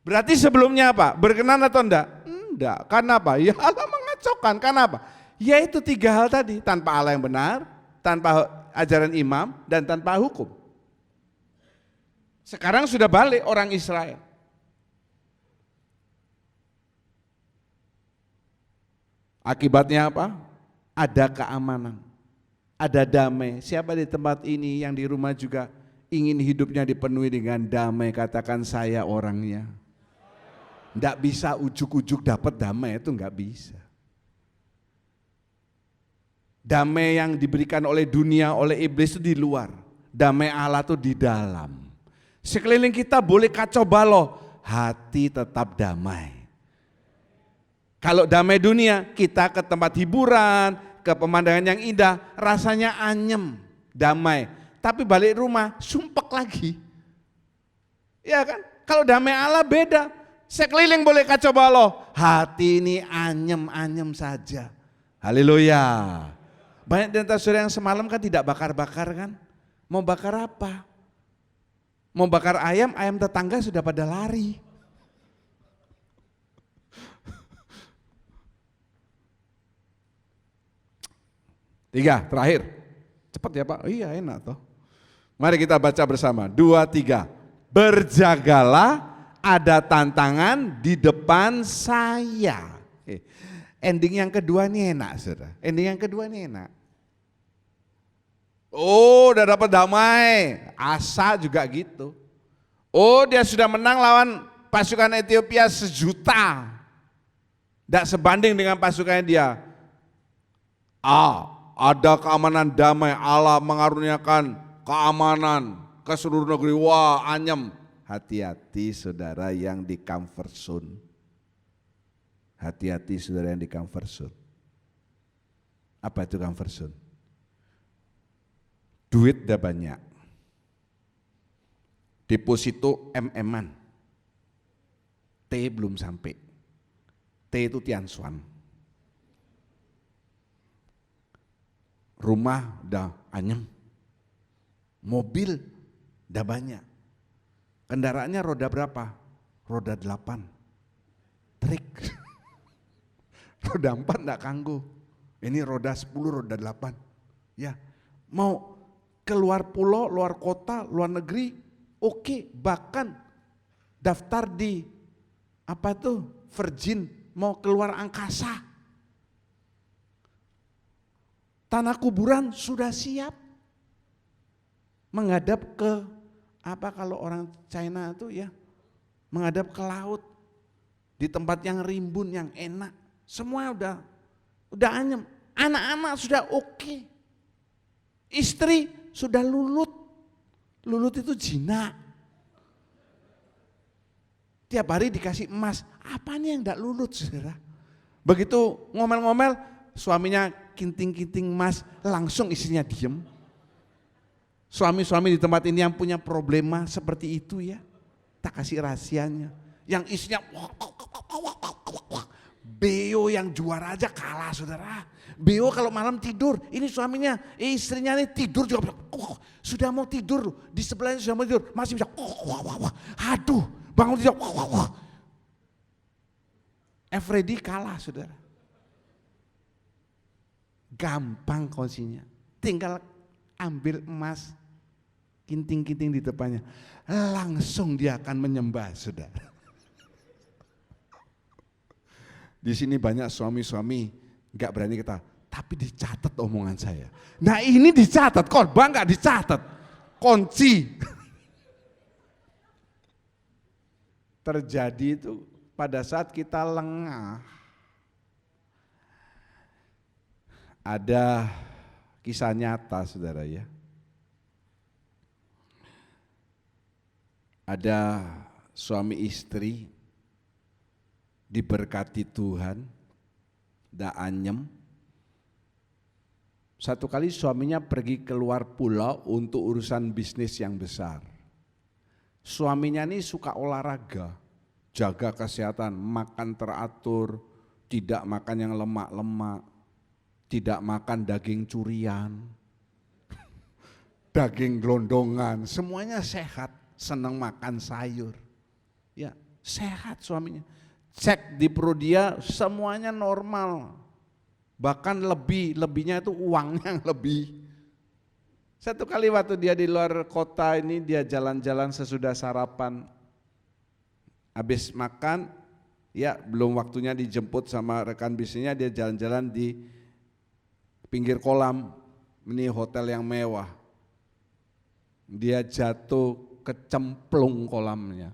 Berarti sebelumnya apa? Berkenan atau enggak? Enggak. Karena apa? Ya Allah mengacaukan. Karena apa? Yaitu 3 hal tadi. Tanpa Allah yang benar, tanpa ajaran imam, dan tanpa hukum. Sekarang sudah balik orang Israel. Akibatnya apa? Ada keamanan, ada damai. Siapa di tempat ini yang di rumah juga ingin hidupnya dipenuhi dengan damai? Katakan saya orangnya. Enggak bisa ujuk-ujuk dapat damai, itu enggak bisa. Damai yang diberikan oleh dunia, oleh iblis itu di luar. Damai Allah itu di dalam. Sekeliling kita boleh kacau balau, hati tetap damai. Kalau damai dunia, kita ke tempat hiburan, ke pemandangan yang indah, rasanya anyem, damai. Tapi balik rumah, sumpek lagi. Ya kan? Kalau damai Allah beda. Sekeliling boleh kacau balau, hati ini anyem-anyem saja. Haleluya. Banyak di antara saudara yang semalam kan tidak bakar-bakar kan? Mau bakar apa? Mau bakar ayam, ayam tetangga sudah pada lari. Tiga, terakhir. Cepat ya Pak? Iya enak toh. Mari kita baca bersama. 2, 3. Berjagalah, ada tantangan di depan saya. Ending yang kedua ini enak saudara. Ending yang kedua ini enak. Oh udah dapat damai. Asa juga gitu. Oh dia sudah menang lawan pasukan Ethiopia 1 juta. Tidak sebanding dengan pasukannya dia. Ada keamanan damai, Allah mengaruniakan keamanan ke seluruh negeri. Wah anyem. Hati-hati saudara yang di comfort zone. Hati-hati saudara yang di comfort zone. Apa itu comfort zone? Duit udah banyak. Deposito MM-an. T belum sampai. T itu Tiansuan. Rumah udah anyem. Mobil udah banyak. Kendaraannya roda berapa? Roda 8. Trik. Roda 4 enggak kanggo. Ini roda 10, roda 8. Ya, mau keluar pulau, luar kota, luar negeri, oke. Bahkan daftar di apa tuh Virgin, mau keluar angkasa. Tanah kuburan sudah siap. Menghadap ke apa kalau orang China itu ya, menghadap ke laut. Di tempat yang rimbun, yang enak. Semua udah anyem. Anak-anak sudah oke. Istri sudah lulut. Lulut itu jinak. Tiap hari dikasih emas. Apa nih yang enggak lulut saudara? Begitu ngomel-ngomel, suaminya kinting-kinting emas, langsung istrinya diem. Suami-suami di tempat ini yang punya problema seperti itu ya, tak kasih rahasianya. Yang istrinya Beo yang juara aja kalah saudara. Beo kalau malam tidur, ini suaminya, istrinya ini tidur juga, sudah mau tidur, di sebelahnya sudah mau tidur, masih bisa, aduh bangun tidur, Freddy kalah saudara. Gampang konsepnya, tinggal ambil emas, kinting-kinting di depannya, langsung dia akan menyembah saudara. Di sini banyak suami-suami nggak berani kata, tapi dicatat omongan saya. Nah ini dicatat, korban nggak dicatat, kunci. Terjadi itu pada saat kita lengah. Ada kisah nyata saudara ya. Ada suami istri diberkati Tuhan, ndak anyem. Satu kali suaminya pergi keluar pulau untuk urusan bisnis yang besar. Suaminya ini suka olahraga, jaga kesehatan, makan teratur, tidak makan yang lemak-lemak, tidak makan daging curian, daging gelondongan, semuanya sehat, senang makan sayur. Ya, sehat suaminya. Cek di perut dia semuanya normal. Bahkan lebihnya itu uangnya lebih. Satu kali waktu dia di luar kota ini, dia jalan-jalan sesudah sarapan. Habis makan, ya belum waktunya dijemput sama rekan bisnisnya, dia jalan-jalan di pinggir kolam, ini hotel yang mewah. Dia jatuh kecemplung kolamnya.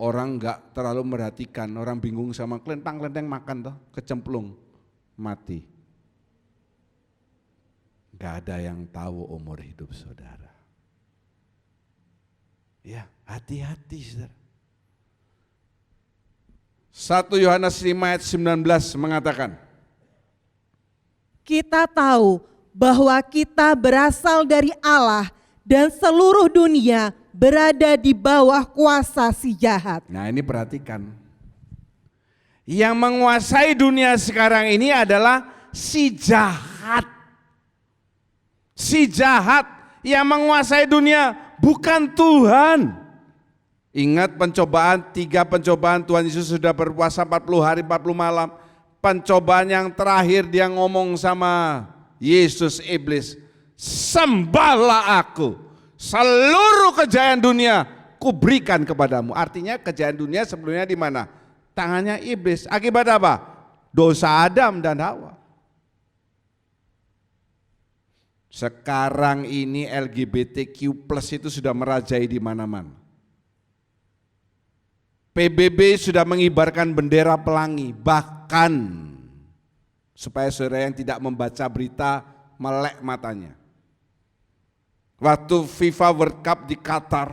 Orang enggak terlalu merhatikan, orang bingung sama kelentang-kelenteng makan toh, kecemplung, mati. Enggak ada yang tahu umur hidup saudara. Ya, hati-hati saudara. 1 Yohanes 5 ayat 19 mengatakan, Kita tahu bahwa kita berasal dari Allah dan seluruh dunia berada di bawah kuasa si jahat. nah ini perhatikan. Yang menguasai dunia sekarang ini adalah si jahat. Si jahat yang menguasai dunia, bukan Tuhan. Ingat pencobaan, 3 pencobaan Tuhan Yesus sudah berpuasa 40 hari 40 malam. Pencobaan yang terakhir dia ngomong sama Yesus, iblis, sembahlah aku. Seluruh kejayaan dunia kuberikan kepadamu. Artinya kejayaan dunia sebelumnya di mana? Tangannya iblis. Akibat apa? Dosa Adam dan Hawa. Sekarang ini LGBTQ+ itu sudah merajai di mana-mana. PBB sudah mengibarkan bendera pelangi, bahkan supaya saudara yang tidak membaca berita melek matanya. Waktu FIFA World Cup di Qatar,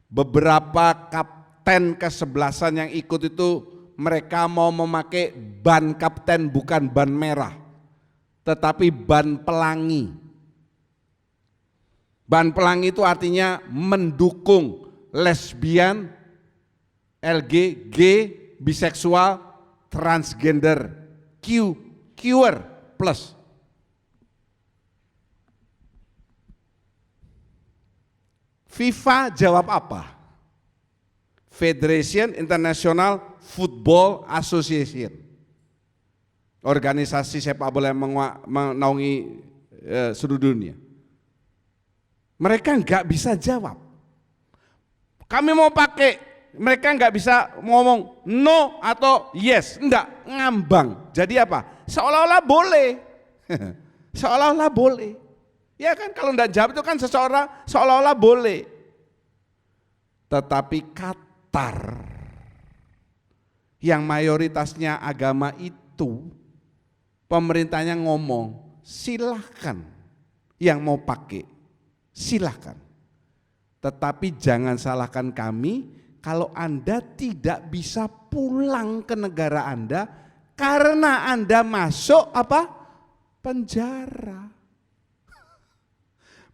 beberapa kapten kesebelasan yang ikut itu mereka mau memakai ban kapten bukan ban merah, tetapi ban pelangi. Ban pelangi itu artinya mendukung lesbian, LG, gay, biseksual, transgender, queer plus. FIFA jawab apa? Federation International Football Association, organisasi sepak bola yang menaungi seluruh dunia. Mereka nggak bisa jawab. Kami mau pakai, mereka nggak bisa ngomong no atau yes, enggak, ngambang. Jadi apa? Seolah-olah boleh, seolah-olah boleh. Ya kan, kalau enggak jawab itu kan seseorang seolah-olah boleh. Tetapi Qatar yang mayoritasnya agama itu, pemerintahnya ngomong silahkan yang mau pakai, silahkan. Tetapi jangan salahkan kami kalau Anda tidak bisa pulang ke negara Anda karena Anda masuk apa? Penjara.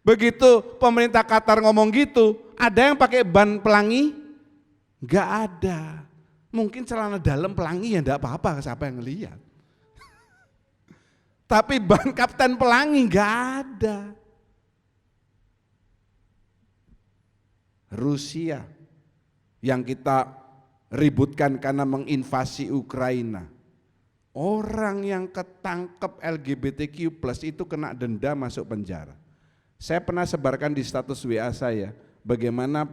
Begitu pemerintah Qatar ngomong gitu, ada yang pakai ban pelangi? Enggak ada. Mungkin celana dalam pelangi ya enggak apa-apa, siapa yang lihat. Tapi ban kapten pelangi enggak ada. Rusia yang kita ributkan karena menginvasi Ukraina. Orang yang ketangkep LGBTQ+ itu kena denda, masuk penjara. Saya pernah sebarkan di status WA saya bagaimana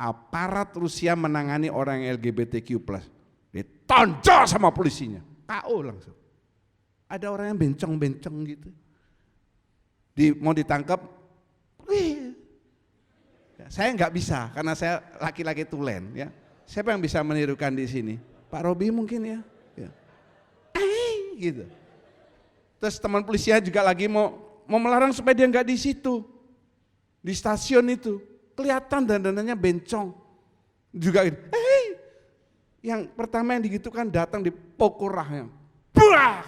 aparat Rusia menangani orang yang LGBTQ+. Ditonjol sama polisinya, KO langsung. Ada orang yang bencong-bencong gitu. Mau ditangkap, saya nggak bisa karena saya laki-laki tulen. Ya. Siapa yang bisa menirukan di sini? Pak Robi mungkin ya. Gitu. Terus teman polisinya juga lagi mau melarang supaya dia nggak di situ, di stasiun itu kelihatan dandanannya bencong juga gitu. Yang pertama yang digitukan datang dipukul rahang. Buah!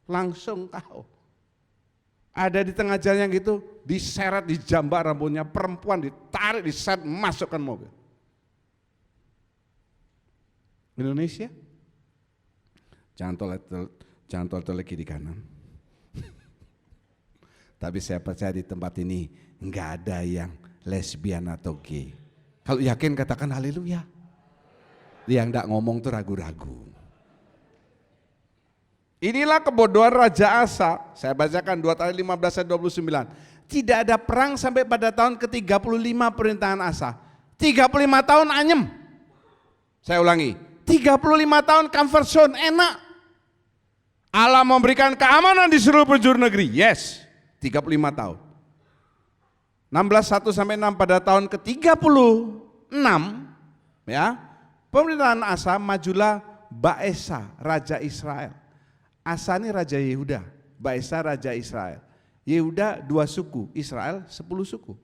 Langsung kau. Ada di tengah jalan yang gitu, diseret, dijambar rambutnya, perempuan ditarik, diseret, masukkan mobil. Indonesia, jangan tolak kiri kanan. Tapi saya percaya di tempat ini enggak ada yang lesbian atau gay. Kalau yakin katakan haleluya. Yang enggak ngomong tuh ragu-ragu. Inilah kebodohan Raja Asa. Saya bacakan 2 Kali 15 ayat 29. Tidak ada perang sampai pada tahun ke-35 pemerintahan Asa. 35 tahun anyem. Saya ulangi, 35 tahun comfort zone, enak. Allah memberikan keamanan di seluruh penjuru negeri. Yes, 35 tahun. 16:1 sampai 6 pada tahun ke-36 ya. Pemerintahan Asa, majulah Baesa raja Israel. Asa ini raja Yehuda, Baesa raja Israel. Yehuda 2 suku, Israel 10 suku.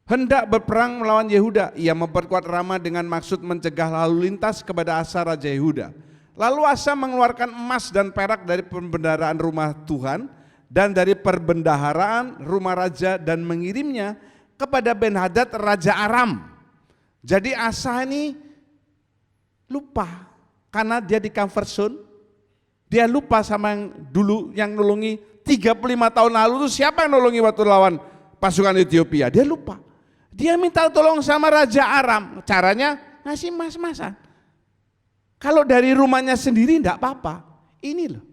Hendak berperang melawan Yehuda, ia memperkuat Rama dengan maksud mencegah lalu lintas kepada Asa raja Yehuda. Lalu Asa mengeluarkan emas dan perak dari perbendaharaan rumah Tuhan dan dari perbendaharaan rumah raja dan mengirimnya kepada Ben-Hadad raja Aram. Jadi Asa ini lupa karena dia di comfort zone. Dia lupa sama yang dulu yang nolongi 35 tahun lalu itu siapa yang nolongi waktu lawan pasukan Ethiopia. Dia lupa. Dia minta tolong sama Raja Aram. Caranya ngasih mas-masan. Kalau dari rumahnya sendiri enggak apa-apa. Ini loh.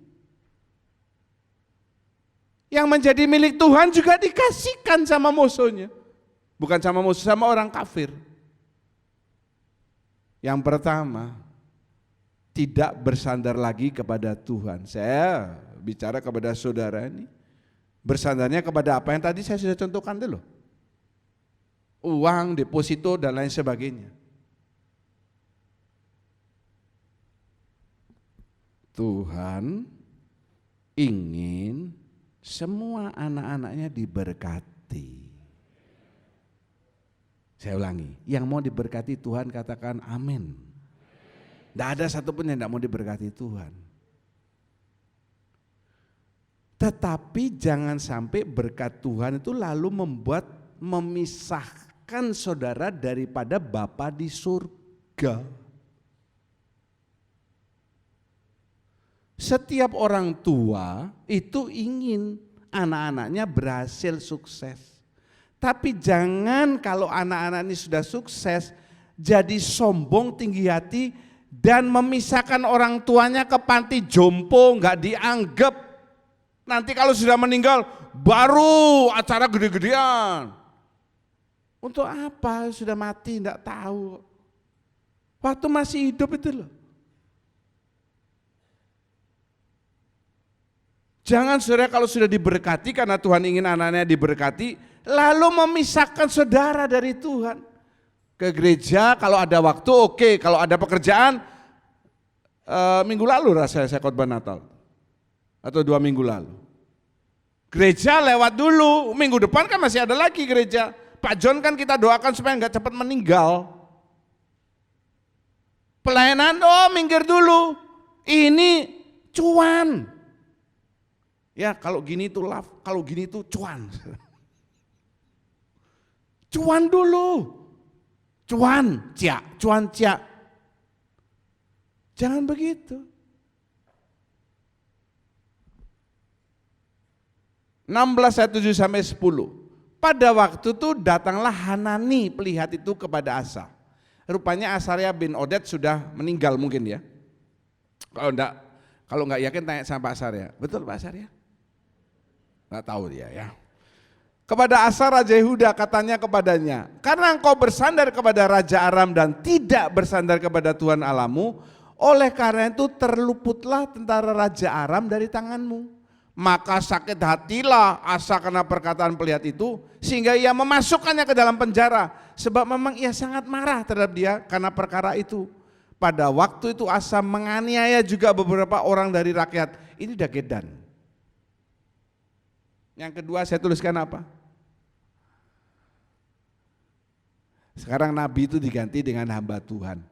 Yang menjadi milik Tuhan juga dikasihkan sama musuhnya. Bukan sama musuh, sama orang kafir. Yang pertama, tidak bersandar lagi kepada Tuhan. Saya bicara kepada saudara ini, bersandarnya kepada apa yang tadi saya sudah contohkan dulu. Uang, deposito dan lain sebagainya. Tuhan ingin semua anak-anaknya diberkati. Saya ulangi, yang mau diberkati Tuhan katakan amin. Tidak ada satupun yang tidak mau diberkati Tuhan. Tetapi jangan sampai berkat Tuhan itu lalu memisahkan saudara daripada Bapa di surga. Setiap orang tua itu ingin anak-anaknya berhasil sukses. Tapi jangan kalau anak-anak ini sudah sukses jadi sombong, tinggi hati, dan memisahkan orang tuanya ke panti jompo, nggak dianggap. Nanti kalau sudah meninggal baru acara gede-gedean. Untuk apa? Sudah mati nggak tahu. Waktu masih hidup itu loh. Jangan saudara kalau sudah diberkati karena Tuhan ingin anak-anaknya diberkati, lalu memisahkan saudara dari Tuhan. Ke gereja kalau ada waktu oke, kalau ada pekerjaan minggu lalu rasanya saya khotbah Natal atau 2 minggu lalu. Gereja lewat dulu, minggu depan kan masih ada lagi gereja. Pak John kan kita doakan supaya nggak cepat meninggal. Pelayanan minggir dulu, ini cuan. Ya kalau gini itu love, kalau gini itu cuan. Cuan dulu. Cuan, cia. Jangan begitu. 16 ayat 7 sampai 10. Pada waktu itu datanglah Hanani pelihat itu kepada Asa. Rupanya Asaria bin Oded sudah meninggal mungkin ya. Kalau enggak yakin tanya sama Pak Asaria. Betul Pak Asaria? Enggak tahu dia ya. Kepada Asa Raja Yehuda katanya kepadanya, karena engkau bersandar kepada Raja Aram dan tidak bersandar kepada Tuhan Allahmu, oleh karena itu terluputlah tentara Raja Aram dari tanganmu. Maka sakit hatilah Asa karena perkataan pelihat itu, sehingga ia memasukkannya ke dalam penjara, sebab memang ia sangat marah terhadap dia karena perkara itu. Pada waktu itu Asa menganiaya juga beberapa orang dari rakyat. Ini dagedan. Yang kedua saya tuliskan apa? Sekarang nabi itu diganti dengan hamba Tuhan.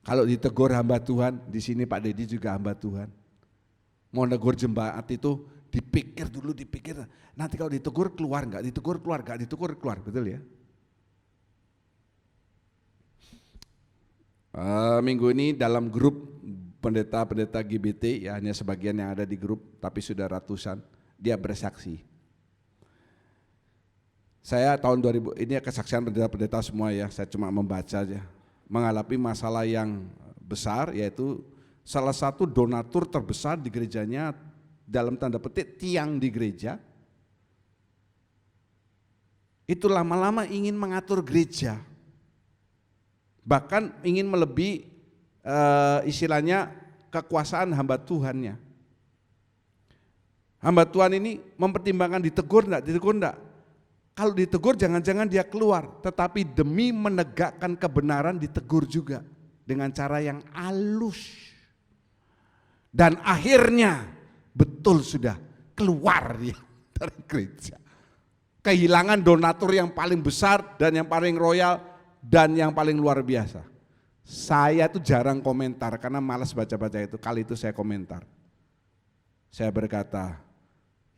Kalau ditegur hamba Tuhan, di sini Pak Dedi juga hamba Tuhan. Mau negur jemaat itu dipikir dulu, dipikir. Nanti kalau ditegur keluar enggak, ditegur keluar enggak, ditegur keluar, betul ya? Minggu ini dalam grup pendeta-pendeta GBT, ya hanya sebagian yang ada di grup, tapi sudah ratusan, dia bersaksi. Saya tahun 2000, ini kesaksian pendeta-pendeta semua ya, saya cuma membaca aja. Mengalami masalah yang besar, yaitu salah satu donatur terbesar di gerejanya, dalam tanda petik tiang di gereja, itu lama-lama ingin mengatur gereja, bahkan ingin melebihi istilahnya kekuasaan hamba Tuhannya. Hamba Tuhan ini mempertimbangkan ditegur enggak, ditegur enggak. Kalau ditegur jangan-jangan dia keluar, tetapi demi menegakkan kebenaran ditegur juga dengan cara yang halus. Dan akhirnya betul sudah keluar dia dari gereja. Kehilangan donatur yang paling besar dan yang paling royal dan yang paling luar biasa. Saya tuh jarang komentar karena malas baca-baca itu, kali itu saya komentar. Saya berkata,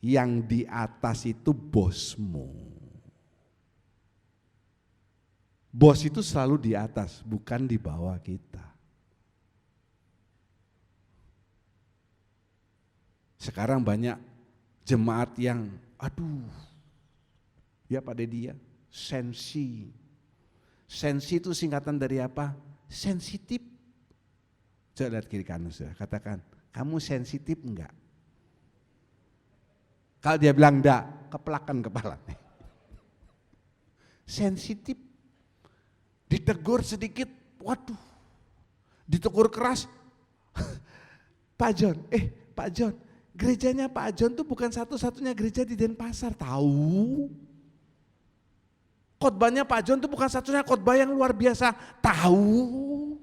yang di atas itu bosmu. Bos itu selalu di atas, bukan di bawah kita. Sekarang banyak jemaat yang, aduh, ya Pak Dedi ya, sensi. Sensi itu singkatan dari apa? Sensitif. Coba lihat kiri kanan sudah, katakan, kamu sensitif enggak? Kalau dia bilang enggak, kepelakan kepalanya. Sensitif. Ditegur sedikit, waduh, ditegur keras, Pak John, gerejanya Pak John tuh bukan satu-satunya gereja di Denpasar, tahu? Khotbahnya Pak John tuh bukan satunya khotbah yang luar biasa, tahu?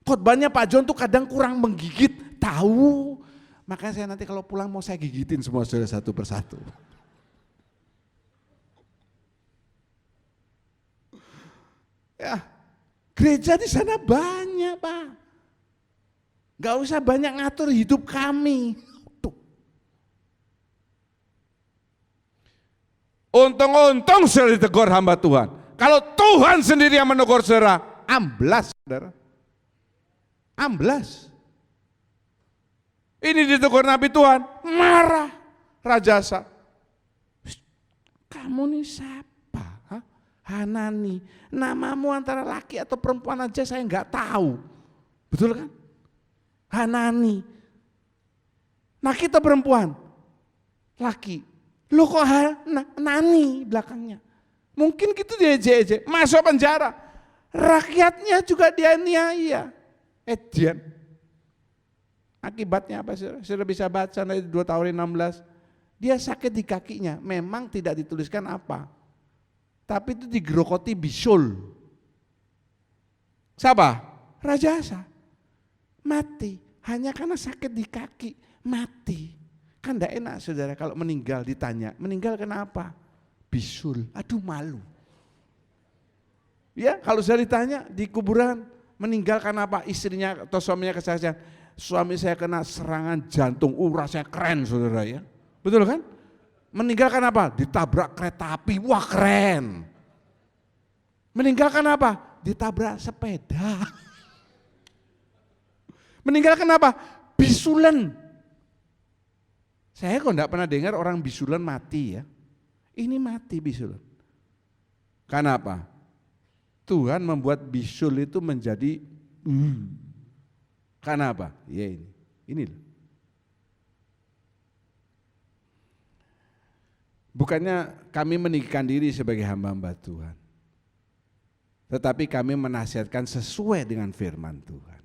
Khotbahnya Pak John tuh kadang kurang menggigit, tahu? Makanya saya nanti kalau pulang mau saya gigitin semua saudara satu persatu. Ya, gereja di sana banyak Pak. Gak usah banyak ngatur hidup kami. Untung-untung saudara ditegur hamba Tuhan. Kalau Tuhan sendiri yang menegur saudara, amblas saudara. Amblas. Ini ditegur Nabi Tuhan, marah. Rajasa. Kamu nih siapa? Hah? Hanani. Namamu antara laki atau perempuan aja saya nggak tahu. Betul kan? Hanani. Nah kita perempuan. Laki. Loh kok Nani belakangnya. Mungkin gitu dia ejek-ejek. Masuk penjara. Rakyatnya juga dianiaya. Diam. Akibatnya apa? Sudah bisa baca dari 2 tahun 16. Dia sakit di kakinya. Memang tidak dituliskan apa. Tapi itu digerokoti bisul. Siapa? Rajasa. Mati. Hanya karena sakit di kaki. Mati. Kan enggak enak saudara kalau meninggal ditanya. Meninggal kenapa? Bisul. Aduh malu. Ya kalau sudah ditanya di kuburan. Meninggal karena apa? Istrinya atau suaminya kesaksian. Suami saya kena serangan jantung. Rasanya keren saudara ya. Betul kan? Meninggal karena apa? Ditabrak kereta api. Wah keren. Meninggal karena apa? Ditabrak sepeda. Meninggal kenapa? Bisulan. Saya kok enggak pernah dengar orang bisulan mati ya. Ini mati bisulan. Kenapa? Tuhan membuat bisul itu menjadi Kenapa? Ya ini loh. Bukannya kami meninggikan diri sebagai hamba-hamba Tuhan. Tetapi kami menasihatkan sesuai dengan firman Tuhan.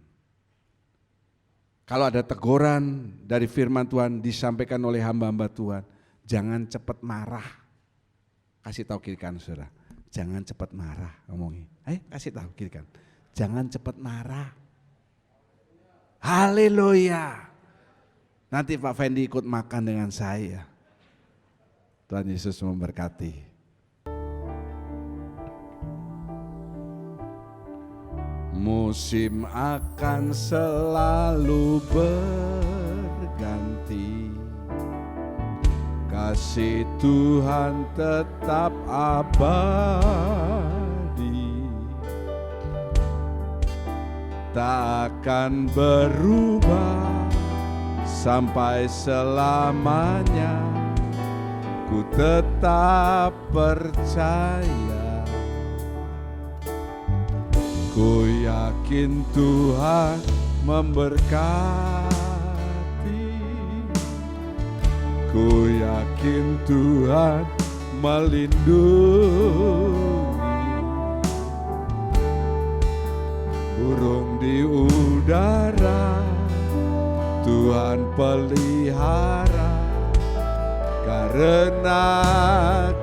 Kalau ada teguran dari firman Tuhan disampaikan oleh hamba-hamba Tuhan, jangan cepat marah. Kasih tahu kiri kanan saudara, jangan cepat marah ngomongin. Ayo kasih tahu kiri kanan, jangan cepat marah. Haleluya. Nanti Pak Fendi ikut makan dengan saya. Tuhan Yesus memberkati. Musim akan selalu berganti, kasih Tuhan tetap abadi, tak akan berubah sampai selamanya. Ku tetap percaya, ku yakin Tuhan memberkati, ku yakin Tuhan melindungi. Burung di udara Tuhan pelihara, karena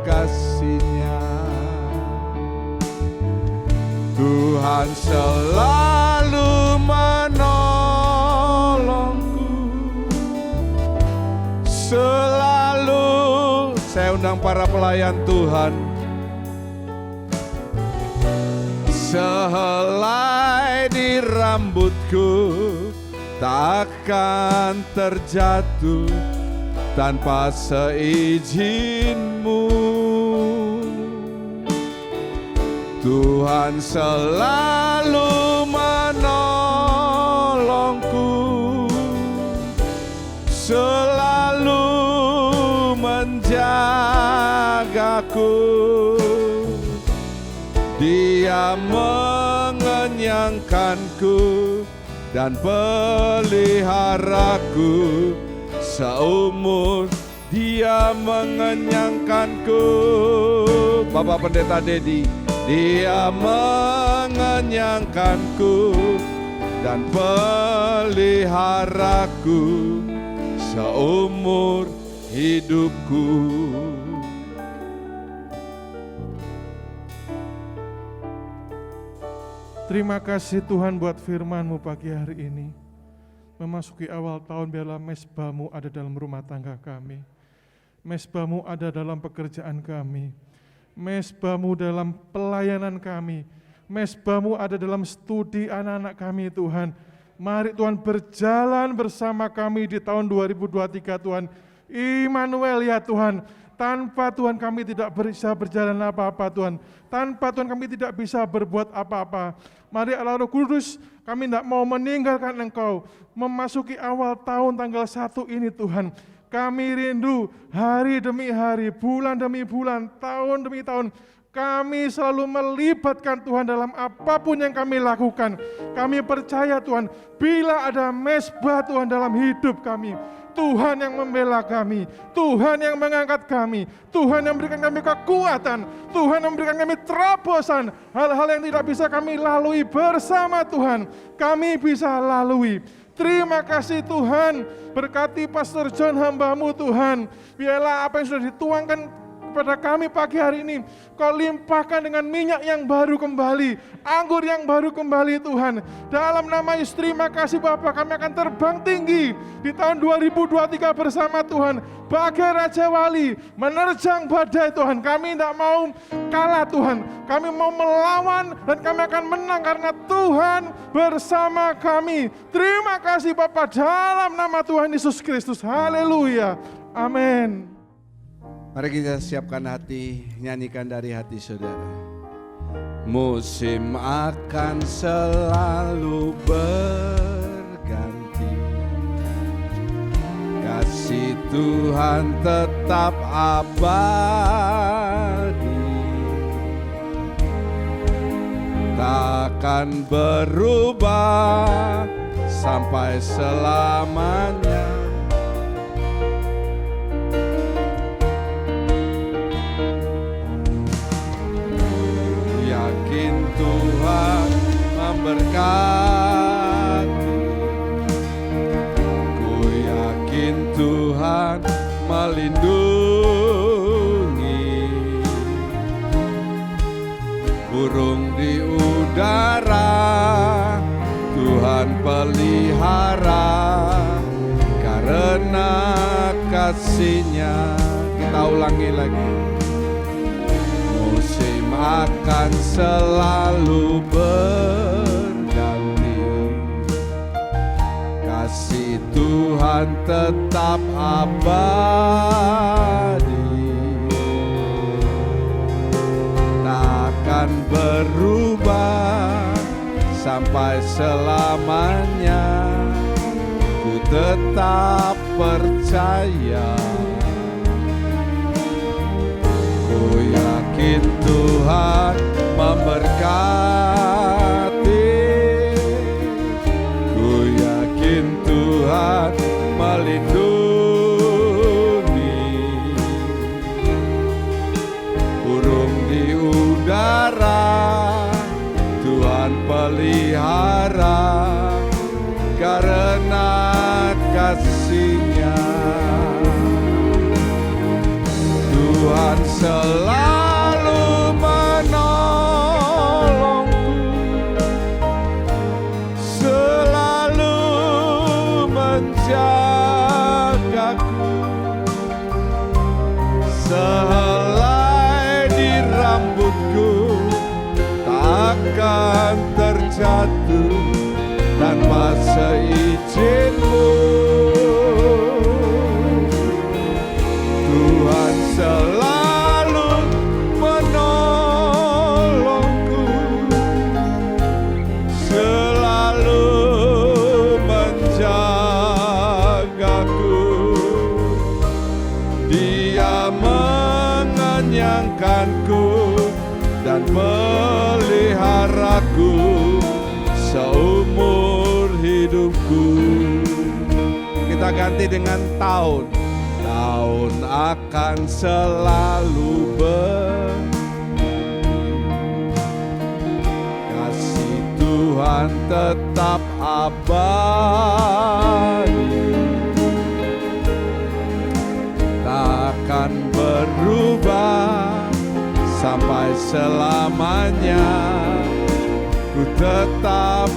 kasih-Nya Tuhan selalu menolongku. Selalu saya undang para pelayan Tuhan, sehelai di rambutku takkan terjatuh tanpa seizin-Mu. Tuhan selalu menolongku, selalu menjagaku. Dia mengenyangkanku dan peliharaku seumur. Dia mengenyangkanku. Bapak Pendeta Dedi, Dia mengenyangkanku dan peliharaku seumur hidupku. Terima kasih Tuhan buat firman-Mu pagi hari ini. Memasuki awal tahun, biarlah mezbah-Mu ada dalam rumah tangga kami. Mezbah-Mu ada dalam pekerjaan kami. Mezbah-Mu dalam pelayanan kami. Mezbah-Mu ada dalam studi anak-anak kami Tuhan. Mari Tuhan berjalan bersama kami di tahun 2023 Tuhan. Immanuel ya Tuhan. Tanpa Tuhan kami tidak bisa berjalan apa-apa Tuhan. Tanpa Tuhan kami tidak bisa berbuat apa-apa. Mari Allah Roh Kudus, kami tidak mau meninggalkan Engkau. Memasuki awal tahun tanggal 1 ini Tuhan. Kami rindu hari demi hari, bulan demi bulan, tahun demi tahun. Kami selalu melibatkan Tuhan dalam apapun yang kami lakukan. Kami percaya Tuhan, bila ada mezbah Tuhan dalam hidup kami, Tuhan yang membela kami, Tuhan yang mengangkat kami, Tuhan yang memberikan kami kekuatan, Tuhan yang memberikan kami terobosan. Hal-hal yang tidak bisa kami lalui bersama Tuhan, kami bisa lalui. Terima kasih Tuhan, berkati Pastor John hamba-Mu Tuhan. Biarlah apa yang sudah dituangkan kepada kami pagi hari ini, Kau limpahkan dengan minyak yang baru kembali, anggur yang baru kembali Tuhan. Dalam nama Yesus, terima kasih Bapa, kami akan terbang tinggi di tahun 2023 bersama Tuhan. Bagai Raja Wali, menerjang badai Tuhan. Kami tidak mau kalah Tuhan, kami mau melawan dan kami akan menang karena Tuhan bersama kami. Terima kasih Bapa, dalam nama Tuhan Yesus Kristus. Haleluya, amin. Mari kita siapkan hati, nyanyikan dari hati saudara. Musim akan selalu berganti, kasih Tuhan tetap abadi, takkan berubah sampai selamanya. Tuhan memberkati, ku yakin Tuhan melindungi. Burung di udara Tuhan pelihara, karena kasih-Nya Kita ulangi lagi. Musim akan selalu berganti, kasih Tuhan tetap abadi, takkan berubah sampai selamanya. Ku tetap percaya, ku yakin Tuhan memberkati, ku yakin Tuhan melindungi. Burung di udara Tuhan pelihara, karena kasih-Nya. Tuhan selalu menolongku, selalu menjagaku. Sehelai di rambutku takkan terjatuh tanpa seizin-Mu. Tuhan selalu menolongku, selalu menjagaku. Dia mengenyangkanku dan peliharaku seumur hidupku. Kita ganti dengan tahun. Tahun akan selalu berganti, kasih Tuhan tetap abadi, takkan berubah sampai selamanya. Ku tetap.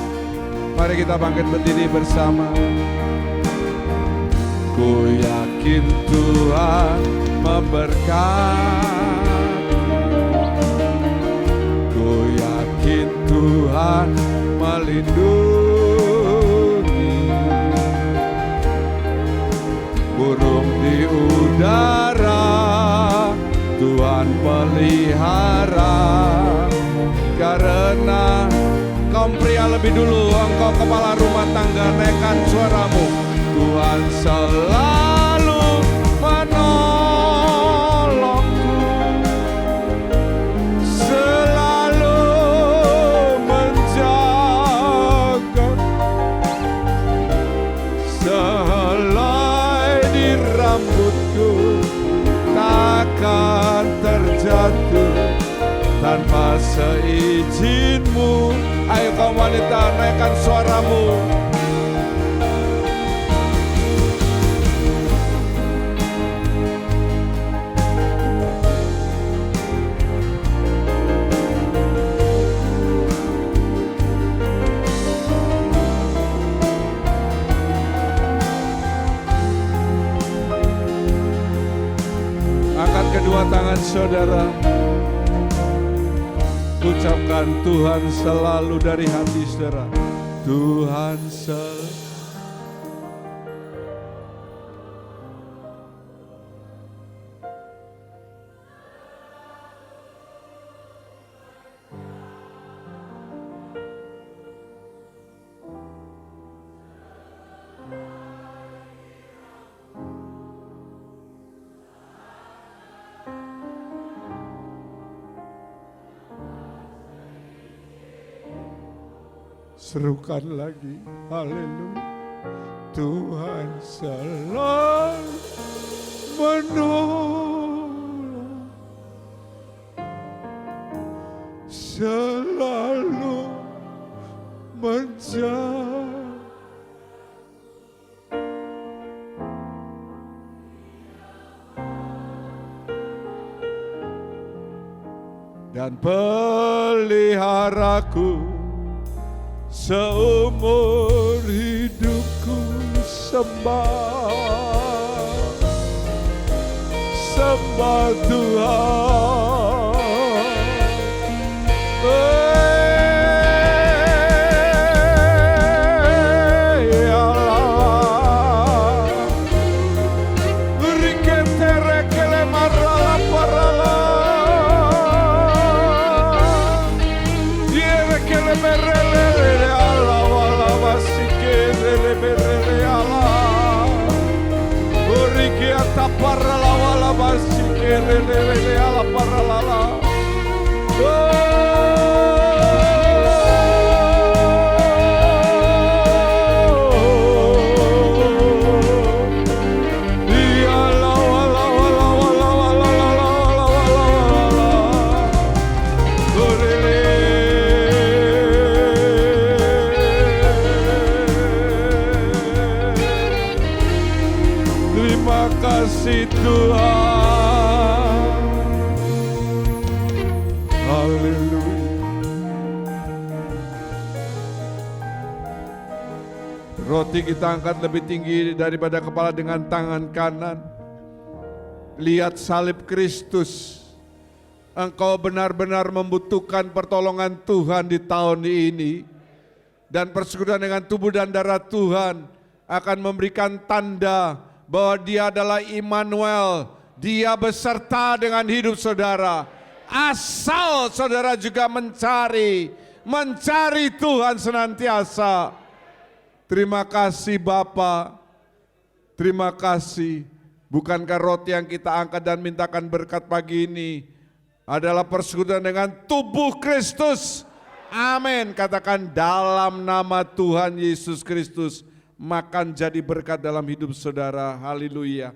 Mari kita bangkit berdiri bersama. Ku yakin Tuhan memberkati, ku yakin Tuhan melindungi. Burung di udara Tuhan pelihara, karena kaum pria lebih dulu, engkau kepala rumah tangga, naikkan suaramu. Tuhan selalu menolongku, selalu menjaga. Sehelai di rambutku takkan terjatuh tanpa seizin-Mu. Ayo kaum wanita, naikkan suaramu. Angkat kedua tangan saudara, ucapkan Tuhan selalu dari hati saudara. Tuhan selalu. Serukan lagi, haleluya. Tuhan selalu menolong, selalu menjaga. Dan peliharaku seumur hidupku, sembah sembah Tuhan. Para la wala basi kerele ala para la. Terima kasih Tuhan. Haleluya. Roti kita angkat lebih tinggi daripada kepala dengan tangan kanan. Lihat salib Kristus. Engkau benar-benar membutuhkan pertolongan Tuhan di tahun ini. Dan persekutuan dengan tubuh dan darah Tuhan akan memberikan tanda bahwa Dia adalah Immanuel, Dia beserta dengan hidup saudara. Asal saudara juga mencari Tuhan senantiasa. Terima kasih Bapa, terima kasih. Bukankah roti yang kita angkat dan mintakan berkat pagi ini adalah persekutuan dengan tubuh Kristus? Amin. Katakan dalam nama Tuhan Yesus Kristus. Makan jadi berkat dalam hidup saudara. Haleluya.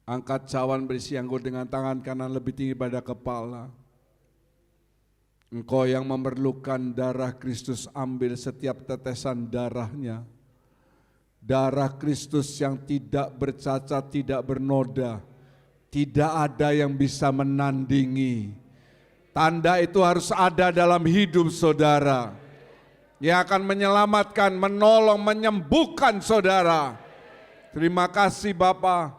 Angkat cawan berisi anggur dengan tangan kanan lebih tinggi pada kepala. Engkau yang memerlukan darah Kristus, ambil setiap tetesan darahnya. Darah Kristus yang tidak bercacat, tidak bernoda, tidak ada yang bisa menandingi. Tanda itu harus ada dalam hidup saudara. Yang akan menyelamatkan, menolong, menyembuhkan saudara. Terima kasih Bapa.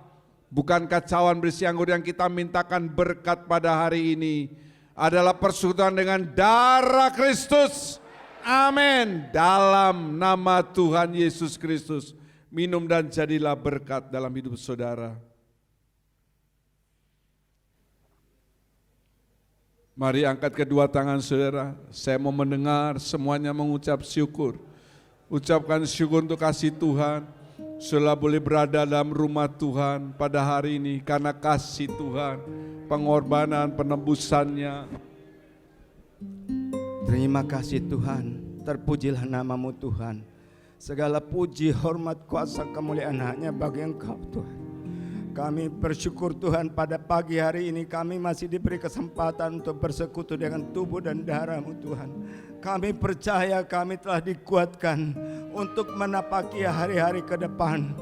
Bukankah cawan berisi anggur yang kita mintakan berkat pada hari ini adalah persekutuan dengan darah Kristus? Amin. Dalam nama Tuhan Yesus Kristus, minum dan jadilah berkat dalam hidup saudara. Mari angkat kedua tangan saudara. Saya mau mendengar semuanya mengucap syukur. Ucapkan syukur untuk kasih Tuhan. Saudara boleh berada dalam rumah Tuhan pada hari ini karena kasih Tuhan, pengorbanan, penebusannya. Terima kasih Tuhan, terpujilah namamu Tuhan. Segala puji, hormat, kuasa, kemuliaan hanya bagi Engkau Tuhan. Kami bersyukur Tuhan pada pagi hari ini kami masih diberi kesempatan untuk bersekutu dengan tubuh dan darah-Mu Tuhan. Kami percaya kami telah dikuatkan untuk menapaki hari-hari ke depan.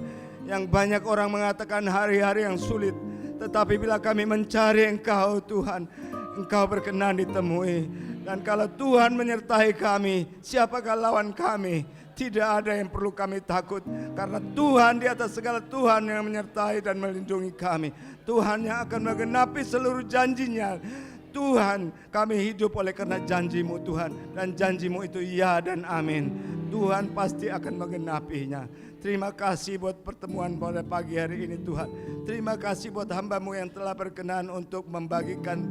Yang banyak orang mengatakan hari-hari yang sulit, tetapi bila kami mencari Engkau Tuhan, Engkau berkenan ditemui. Dan kalau Tuhan menyertai kami, siapakah lawan kami? Tidak ada yang perlu kami takut, karena Tuhan di atas segala Tuhan yang menyertai dan melindungi kami. Tuhan yang akan menggenapi seluruh janjinya. Tuhan, kami hidup oleh karena janji-Mu Tuhan, dan janji-Mu itu ya dan amin. Tuhan pasti akan menggenapinya. Terima kasih buat pertemuan pada pagi hari ini Tuhan. Terima kasih buat hamba-Mu yang telah berkenan untuk membagikan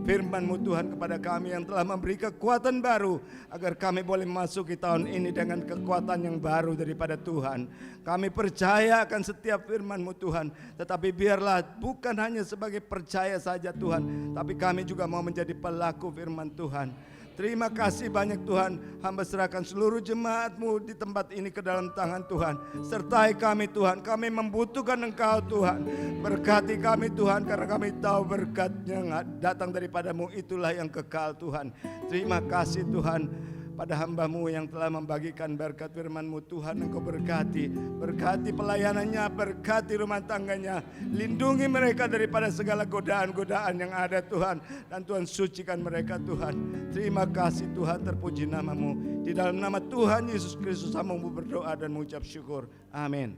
firman-Mu Tuhan kepada kami, yang telah memberi kekuatan baru agar kami boleh memasuki tahun ini dengan kekuatan yang baru daripada Tuhan. Kami percaya akan setiap firman-Mu Tuhan, tetapi biarlah bukan hanya sebagai percaya saja Tuhan, tapi kami juga mau menjadi pelaku firman Tuhan. Terima kasih banyak Tuhan. Hamba serahkan seluruh jemaat-Mu di tempat ini ke dalam tangan Tuhan. Sertai kami Tuhan. Kami membutuhkan Engkau Tuhan. Berkati kami Tuhan, karena kami tahu berkat yang datang daripada-Mu itulah yang kekal Tuhan. Terima kasih Tuhan. pada hamba-Mu yang telah membagikan berkat firman-Mu. Tuhan, Engkau berkati pelayanannya, berkati rumah tangganya, lindungi mereka daripada segala godaan-godaan yang ada Tuhan, dan Tuhan sucikan mereka Tuhan. Terima kasih Tuhan, terpuji nama-Mu. Di dalam nama Tuhan Yesus Kristus hamba-Mu berdoa dan mengucap syukur. Amin.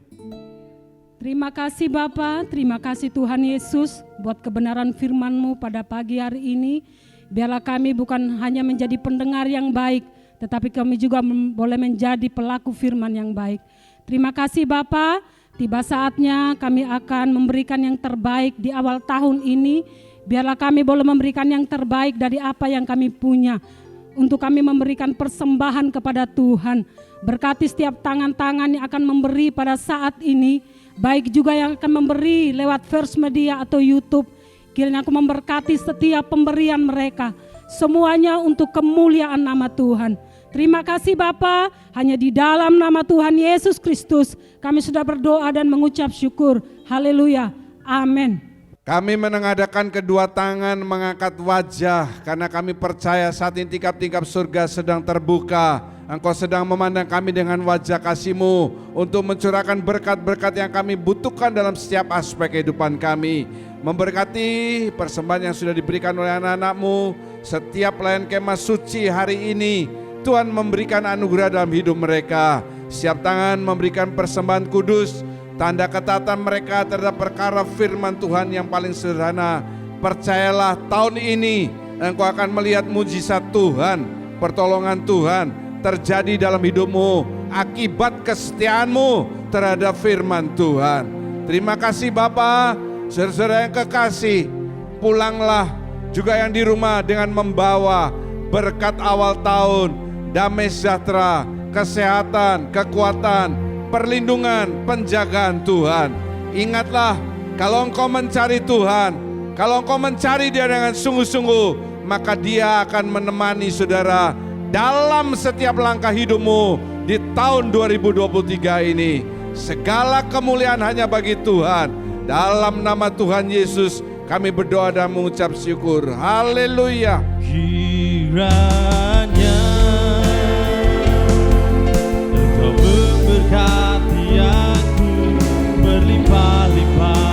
Terima kasih Bapa, terima kasih Tuhan Yesus buat kebenaran firman-Mu pada pagi hari ini. Biarlah kami bukan hanya menjadi pendengar yang baik, tetapi kami juga boleh menjadi pelaku firman yang baik. Terima kasih Bapa, tiba saatnya kami akan memberikan yang terbaik di awal tahun ini. Biarlah kami boleh memberikan yang terbaik dari apa yang kami punya, untuk kami memberikan persembahan kepada Tuhan. Berkati setiap tangan-tangan yang akan memberi pada saat ini, baik juga yang akan memberi lewat First Media atau YouTube. Kiranya aku memberkati setiap pemberian mereka, semuanya untuk kemuliaan nama Tuhan. Terima kasih Bapa, hanya di dalam nama Tuhan Yesus Kristus kami sudah berdoa dan mengucap syukur. Haleluya, amin. Kami menengadahkan kedua tangan, mengangkat wajah, karena kami percaya saat ini tingkap-tingkap surga sedang terbuka. Engkau sedang memandang kami dengan wajah kasih-Mu untuk mencurahkan berkat-berkat yang kami butuhkan dalam setiap aspek kehidupan kami. Memberkati persembahan yang sudah diberikan oleh anak-anak-Mu, setiap pelayan kemah suci hari ini, Tuhan memberikan anugerah dalam hidup mereka. Setiap tangan memberikan persembahan kudus, tanda ketaatan mereka terhadap perkara firman Tuhan yang paling sederhana. Percayalah tahun ini engkau akan melihat mujizat Tuhan, pertolongan Tuhan terjadi dalam hidupmu akibat kesetiaanmu terhadap firman Tuhan. Terima kasih Bapa. Saudara-saudara yang kekasih, pulanglah juga yang di rumah dengan membawa berkat awal tahun, damai sejahtera, kesehatan, kekuatan, perlindungan, penjagaan Tuhan. Ingatlah, kalau engkau mencari Tuhan, kalau engkau mencari Dia dengan sungguh-sungguh, maka Dia akan menemani saudara dalam setiap langkah hidupmu di tahun 2023 ini. Segala kemuliaan hanya bagi Tuhan. Dalam nama Tuhan Yesus kami berdoa dan mengucap syukur. Haleluya. Kiranya Engkau memberkati aku berlimpah-limpah.